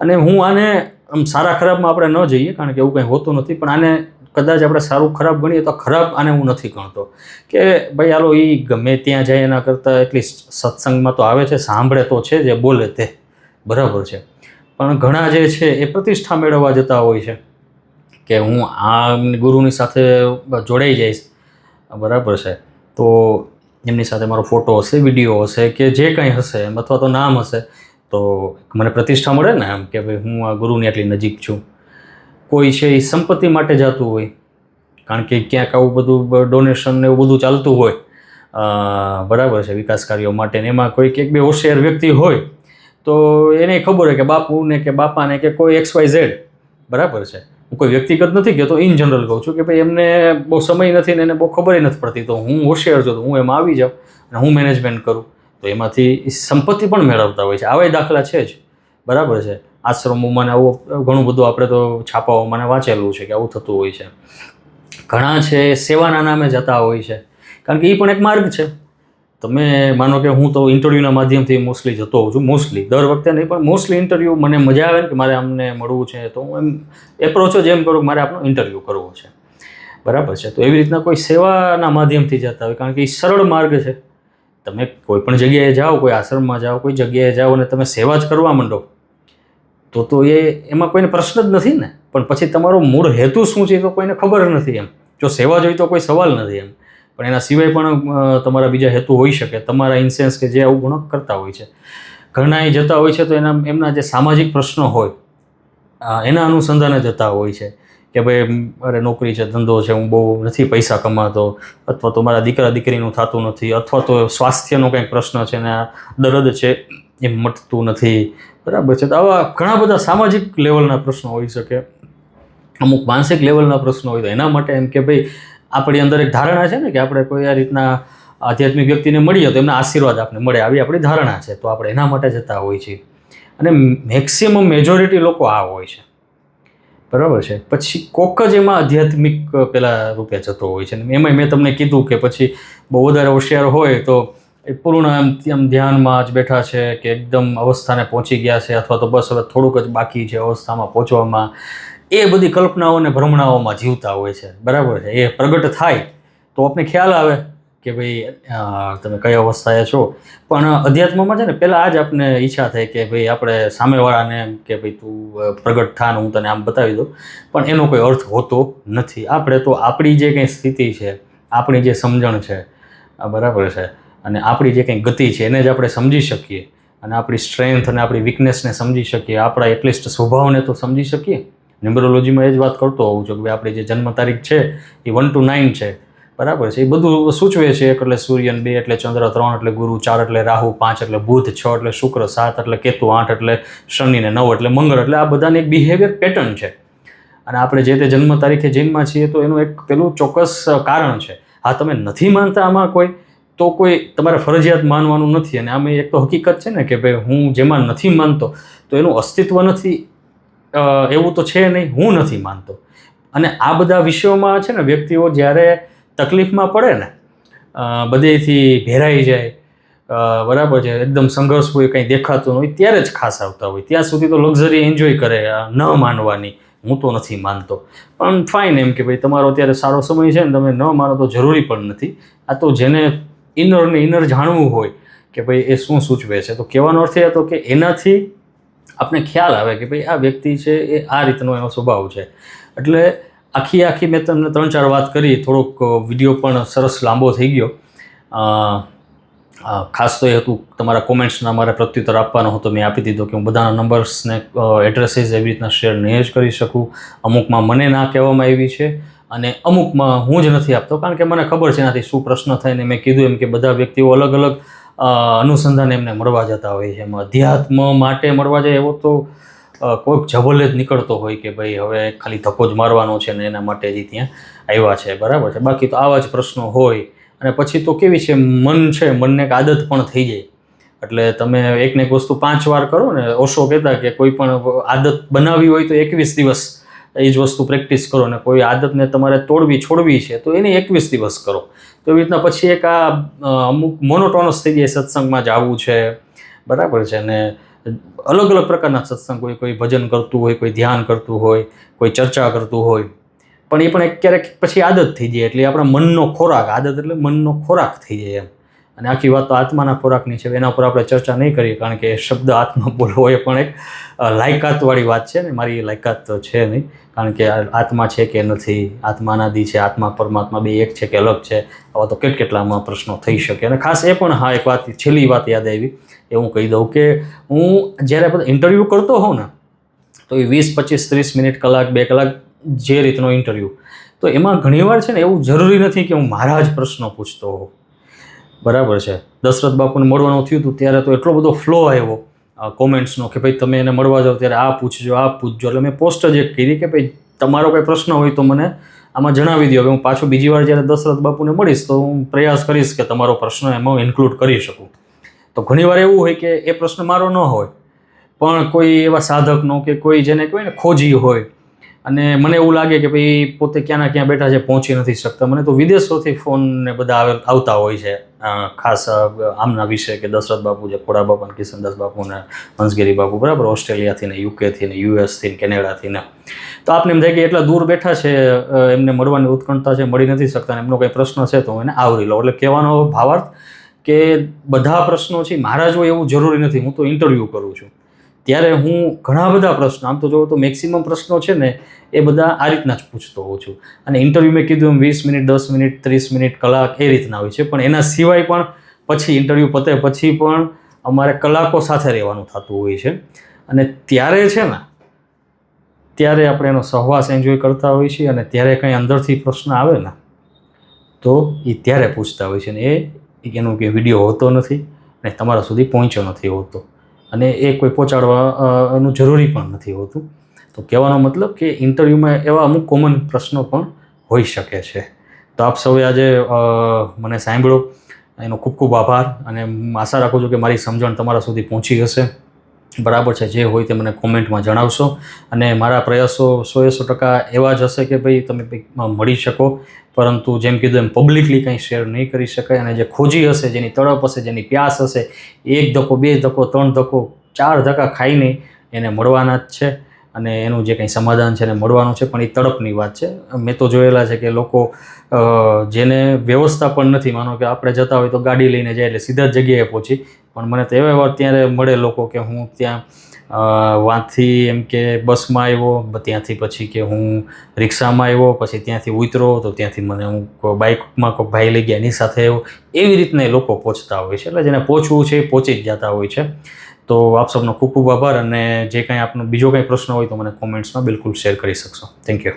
અને હું આને આમ સારા ખરાબમાં આપણે ન જઈએ કારણ કે એવું કંઈ હોતું નથી, પણ આને કદાચ આપણે સારું ખરાબ ગણીએ તો ખરાબ આને હું નથી ગણતો કે ભાઈ હાલો એ ગમે ત્યાં જાય એના કરતાં એટલીસ્ટ સત્સંગમાં તો આવે છે, સાંભળે તો છે, જે બોલે તે, બરાબર છે. પણ ઘણા જે છે એ પ્રતિષ્ઠા મેળવવા જતા હોય છે કે હું આ ગુરુની સાથે જોડાઈ જઈશ, બરાબર છે, તો એમની સાથે મારો ફોટો હશે, વિડીયો હશે કે જે કંઈ હશે એમ, અથવા તો નામ હશે તો મને પ્રતિષ્ઠા મળે ને એમ કે ભાઈ હું આ ગુરુની આટલી નજીક છું. કોઈ છે એ સંપત્તિ માટે જતું હોય કારણ કે ક્યાંક આવું બધું ડોનેશન ને એવું બધું ચાલતું હોય, બરાબર છે, વિકાસ કાર્યો માટે. ને એમાં કોઈ એક બે હોશિયાર વ્યક્તિ હોય તો એને ખબર હોય કે બાપુને કે બાપાને કે કોઈ XYZ, બરાબર છે, હું કોઈ વ્યક્તિગત નથી કહેતો, ઇન જનરલ કહું છું કે ભાઈ એમને બહુ સમય નથી ને એને બહુ ખબર નથી પડતી, તો હું હોશિયાર છું તો હું એમાં આવી જાઉં અને હું મેનેજમેન્ટ કરું, તો એમાંથી સંપત્તિ પણ મેળવતા હોય છે. આવા દાખલા છે જ, બરાબર છે. આશ્રમોમાં ને આવું ઘણું બધું આપણે તો છાપાઓમાં વાંચેલું છે કે આવું થતું હોય છે. ઘણા છે સેવાના નામે જતા હોય છે, કારણ કે એ પણ એક માર્ગ છે. તમે માનો કે હું તો ઇન્ટરવ્યૂના માધ્યમથી મોસ્ટલી જતો હોઉં છું, મોસ્ટલી દર વખતે નહીં પણ મોસ્ટલી ઇન્ટરવ્યૂ મને મજા આવે ને કે મારે અમને મળવું છે તો હું એમ એપ્રોચ જ એમ કરું કે મારે આપણો ઇન્ટરવ્યૂ કરવો છે, બરાબર છે. તો એવી રીતના કોઈ સેવાના માધ્યમથી જતા હોય, કારણ કે એ સરળ માર્ગ છે. તમે કોઈ પણ જગ્યાએ જાઓ, કોઈ આશ્રમમાં જાઓ, કોઈ જગ્યાએ જાઓ અને તમે સેવા જ કરવા માંડો તો એમાં કોઈને પ્રશ્ન જ નથી ને. પણ પછી તમારો મૂળ હેતુ શું છે તો કોઈને ખબર નથી એમ. જો સેવા જોઈ તો કોઈ સવાલ નથી એમ, પણ એના સિવાય પણ તમારા બીજા હેતુ હોઈ શકે, તમારા ઇન્સેન્સ કે જે આવું ઘણો કરતા હોય છે. ઘણા એ જતા હોય છે તો એમના જે સામાજિક પ્રશ્નો હોય એના અનુસંધાને જતા હોય છે કે ભાઈ અરે નોકરી છે, ધંધો છે, હું બહુ નથી પૈસા કમાતો, અથવા તો મારા દીકરા દીકરીનું થતું નથી, અથવા તો સ્વાસ્થ્યનો કંઈક પ્રશ્ન છે ને આ દર્દ છે એ મટતું નથી, બરાબર છે. તો આવા ઘણા બધા સામાજિક લેવલના પ્રશ્નો હોઈ શકે, અમુક માનસિક લેવલના પ્રશ્નો હોય તો એના માટે એમ કે ભાઈ આપણી અંદર એક ધારણા છે ને કે આપણે કોઈ આ રીતના આધ્યાત્મિક વ્યક્તિને મળીએ તો એમના આશીર્વાદ આપણે મળે, આવી આપણી ધારણા છે. તો આપણે એના માટે જતા હોઈએ છીએ અને મેક્સિમમ મેજોરિટી લોકો આ હોય છે, બરાબર છે. પછી કોક જ એમાં આધ્યાત્મિક પેલા રૂપે જતો હોય છે. એમાં મેં તમને કીધું કે પછી બહુ વધારે હોશિયાર હોય તો એ પૂર્ણ આમ ધ્યાનમાં જ બેઠા છે કે એકદમ અવસ્થાને પહોંચી ગયા છે, અથવા તો બસ હવે થોડુંક જ બાકી છે અવસ્થામાં પહોંચવામાં, એ બધી કલ્પનાઓ અને ભ્રમણાઓમાં જીવતા હોય છે, બરાબર છે. એ પ્રગટ થાય તો આપણને ખ્યાલ આવે કે ભાઈ તમે કઈ અવસ્થાએ છો. પણ અધ્યાત્મમાં છે ને પહેલાં આ જ આપણને ઈચ્છા થાય કે ભાઈ આપણે સામેવાળાને એમ કે ભાઈ તું પ્રગટ થા ને હું તને આમ બતાવી દઉં, પણ એનો કોઈ અર્થ હોતો નથી. આપણે તો આપણી જે કંઈ સ્થિતિ છે, આપણી જે સમજણ છે, બરાબર છે, અને આપણી જે કંઈ ગતિ છે એને જ આપણે સમજી શકીએ, અને આપણી સ્ટ્રેન્થ અને આપણી વીકનેસને સમજી શકીએ, આપણા એટલીસ્ટ સ્વભાવને તો સમજી શકીએ. ન્યુમરોલોજીમાં એ જ વાત કરતો હોઉં છું કે ભાઈ આપણી જે જન્મ તારીખ છે એ 1 to 9 છે, બરાબર છે. એ બધું સૂચવે છે. 1 એટલે સૂર્ય, 2 એટલે ચંદ્ર, 3 એટલે ગુરુ, 4 એટલે રાહુ, 5 એટલે બુધ, 6 એટલે શુક્ર, 7 એટલે કેતુ, 8 એટલે શનિ ને 9 એટલે મંગળ. એટલે આ બધાની એક બિહેવિયર પેટર્ન છે. અને આપણે જે તે જન્મ તારીખે જન્મમાં છીએ તો એનું એક પેલું ચોક્કસ કારણ છે. હા, તમે નથી માનતા આમાં કોઈ તો કોઈ તમારે ફરજિયાત માનવાનું નથી. અને આમાં એક તો હકીકત છે ને કે ભાઈ હું જેમાં નથી માનતો તો એનું અસ્તિત્વ નથી એવું તો છે નહીં, હું નથી માનતો. અને આ બધા વિષયોમાં છે ને વ્યક્તિઓ જ્યારે તકલીફમાં પડે ને, બધેથી ભેરાઈ જાય, બરાબર છે, એકદમ સંઘર્ષ હોય, કંઈ દેખાતું હોય, ત્યારે જ ખાસ આવતા હોય. ત્યાં સુધી તો લક્ઝરી એન્જોય કરે ન માનવાની, હું તો નથી માનતો. પણ ફાઇન એમ કે ભાઈ તમારો અત્યારે સારો સમય છે ને તમે ન માનો તો જરૂરી પણ નથી. આ તો જેને ઇનર જાણવું હોય કે ભાઈ એ શું સૂચવે છે, તો કહેવાનો અર્થ એ હતો કે એનાથી આપણે ખ્યાલ આવે કે ભાઈ આ વ્યક્તિ છે એ આ રીતનો એનો સ્વભાવ છે. એટલે આખી મેં તમને 3-4 વાત કરી. થોડોક વિડીયો પણ સરસ લાંબો થઈ ગયો. ખાસ તો એ હતું તમારા કોમેન્ટ્સના મારે પ્રત્યુત્તર આપવાનો હતો, મેં આપી દીધો કે હું બધાના નંબર્સને એડ્રેસીસ એવી રીતના શેર નહીં જ કરી શકું. અમુકમાં મને ના કહેવામાં આવી છે અને અમુકમાં હું જ નથી આપતો, કારણ કે મને ખબર છે એનાથી શું પ્રશ્ન થાય. ને મેં કીધું એમ કે બધા વ્યક્તિઓ અલગ અલગ અનુસંધાન એમને મળવા જતા હોય છે. એમાં અધ્યાત્મ માટે મળવા જાય એવો તો કોઈક જબલ જ નીકળતો હોય કે ભાઈ હવે ખાલી ધક્કો જ મારવાનો છે ને એના માટે જ ત્યાં આવ્યા છે, બરાબર છે. બાકી તો આવા જ પ્રશ્નો હોય. અને પછી તો કેવી છે, મન છે, મનને એક આદત પણ થઈ જાય. એટલે તમે એકને એક વસ્તુ 5 વાર કરો ને, ઓશો કહેતા કે કોઈ પણ આદત બનાવવી હોય તો 21 દિવસ એ જ વસ્તુ પ્રેક્ટિસ કરો, ને કોઈ આદતને તમારે છોડવી છે તો એને 21 દિવસ કરો. તો એવી રીતના પછી એક અમુક મોનોટોનસ થઈ જાય. સત્સંગમાં જ આવવું છે, બરાબર છે. ને અલગ અલગ પ્રકારના સત્સંગ હોય, કોઈ ભજન કરતું હોય, કોઈ ધ્યાન કરતું હોય, કોઈ ચર્ચા કરતું હોય, પણ એ પણ એક ક્યારેક પછી આદત થઈ જાય. એટલે આપણા મનનો ખોરાક, આદત એટલે મનનો ખોરાક થઈ જાય એમ. અને આખી વાત તો આત્માના ખોરાકની છે, એના ઉપર આપણે ચર્ચા નહીં કરીએ, કારણ કે શબ્દ આત્મા બોલવો એ પણ એક લાયકાતવાળી વાત છે ને. મારી લાયકાત તો છે નહીં, કારણ કે આત્મા છે કે નથી, આત્મા અનાદિ છે, આત્મા પરમાત્મા બે એક છે કે અલગ છે, આવા તો કેટલામાં પ્રશ્નો થઈ શકે. અને ખાસ એ પણ હા, એક વાત, છેલ્લી વાત યાદ આવી એ હું કહી દઉં કે હું જ્યારે બધા ઇન્ટરવ્યૂ કરતો હોઉં ને તો એ 20, 25, 30 મિનિટ, કલાક, 2 કલાક જે રીતનો ઇન્ટરવ્યૂ, તો એમાં ઘણીવાર છે ને એવું જરૂરી નથી કે હું મારા જ પ્રશ્નો પૂછતો હોઉં, બરાબર છે. દશરથ બાપુને મળવાનું થયું હતું ત્યારે તો એટલો બધો ફ્લો આવ્યો કોમેન્ટ્સનો કે ભાઈ તમે એને મળવા જાઓ ત્યારે આ પૂછજો, આ પૂછજો. એટલે મેં પોસ્ટ જ એક કરી કે ભાઈ તમારો કંઈ પ્રશ્ન હોય તો મને આમાં જણાવી દો. હવે હું પાછું બીજી વાર જ્યારે દશરથ બાપુને મળીશ તો હું પ્રયાસ કરીશ કે તમારો પ્રશ્ન એમાં ઇન્ક્લુડ કરી શકું. તો ઘણીવાર એવું હોય કે એ પ્રશ્ન મારો ન હોય, પણ કોઈ એવા સાધકનો કે કોઈ જેને કહેવાય ને ખોજી હોય, અને મને એવું લાગે કે ભાઈ પોતે ક્યાંના ક્યાં બેઠા છે, પહોંચી નથી શકતા. મને તો વિદેશોથી ફોન ને બધા આવતા હોય છે ખાસ આમના વિશે કે દશરથ બાપુ છે, ખોડા બાપા, કિશનદાસ બાપુ ને હંસગીરી બાપુ, બરાબર, ઓસ્ટ્રેલિયાથી ને યુકેથી ને યુએસથી ને કેનેડાથી ને. તો આપને એમ થાય કે એટલા દૂર બેઠા છે, એમને મળવાની ઉત્કંઠતા છે, મળી નથી શકતા, અને એમનો કંઈ પ્રશ્ન છે તો હું એને આવરી લઉં. એટલે કહેવાનો ભાવાર્થ કે બધા પ્રશ્નો છે મારા જ હોય એવું જરૂરી નથી. હું તો ઇન્ટરવ્યૂ કરું છું ત્યારે હું ઘણા બધા પ્રશ્નો, આમ તો જોવો તો મેક્સિમમ પ્રશ્નો છે ને એ બધા આ રીતના જ પૂછતો હોઉં છું. અને ઇન્ટરવ્યૂ મેં કીધું એમ 20 મિનિટ, 10 મિનિટ, 30 મિનિટ, કલાક એ રીતના હોય છે. પણ એના સિવાય પણ પછી ઇન્ટરવ્યૂ પતે પછી પણ અમારે કલાકો સાથે રહેવાનું થતું હોય છે. અને ત્યારે છે ને, ત્યારે આપણે એનો સહવાસ એન્જોય કરતા હોઈએ છીએ, અને ત્યારે કંઈ અંદરથી પ્રશ્ન આવે ને તો એ ત્યારે પૂછતા હોય છે. ને એનો કે વિડીયો હોતો નથી અને તમારા સુધી પહોંચ્યો નથી હોતો, અને એ કોઈ પહોંચાડવાનું જરૂરી પણ નથી હોતું. તો કહેવાનો મતલબ કે ઇન્ટરવ્યૂમાં એવા અમુક કોમન પ્રશ્નો પણ હોઈ શકે છે. તો આપ સૌએ આજે મને સાંભળ્યો એનો ખૂબ ખૂબ આભાર, અને આશા રાખું છું કે મારી સમજણ તમારા સુધી પહોંચી હશે. બરાબર છે, જે હોય તે મને કોમેન્ટમાં જણાવશો, અને મારા પ્રયાસો 100% એવા જ હશે કે ભાઈ તમે મળી શકો, પરંતુ જેમ કીધું એમ પબ્લિકલી કંઈ શેર નહીં કરી શકાય. અને જે ખોજી હશે, જેની તડપ હશે, જેની પ્યાસ હશે, 1 ધક્કો, 2 ધક્કો, 3 ધક્કો, 4 ધક્કા ખાઈને એને મળવાના જ છે, અને એનું જે કંઈ સમાધાન છે એને મળવાનું છે. પણ એ તડપની વાત છે. મેં તો જોયેલા છે કે લોકો જેને વ્યવસ્થા પણ નથી, માનો કે આપણે જતા હોય તો ગાડી લઈને જાય એટલે સીધા જ જગ્યાએ પહોંચી, પણ મને તો એવા વાર ત્યારે મળે લોકો કે હું ત્યાં વાંથી એમ કે બસમાં આવ્યો, ત્યાંથી પછી કે હું રિક્ષામાં આવ્યો, પછી ત્યાંથી ઉતરો તો ત્યાંથી મને હું બાઇકમાં કોઈ ભાઈ લઈ ગયા એની સાથે આવ્યો. એવી રીતના એ લોકો પહોંચતા હોય છે. એટલે જેને પહોંચવું છે એ પહોંચી જ જતા હોય છે. તો આપ સૌનો ખૂબ ખૂબ આભાર, અને જે કંઈ આપનો બીજો કંઈ પ્રશ્ન હોય તો મને કોમેન્ટ્સમાં બિલકુલ શેર કરી શકશો. Thank you.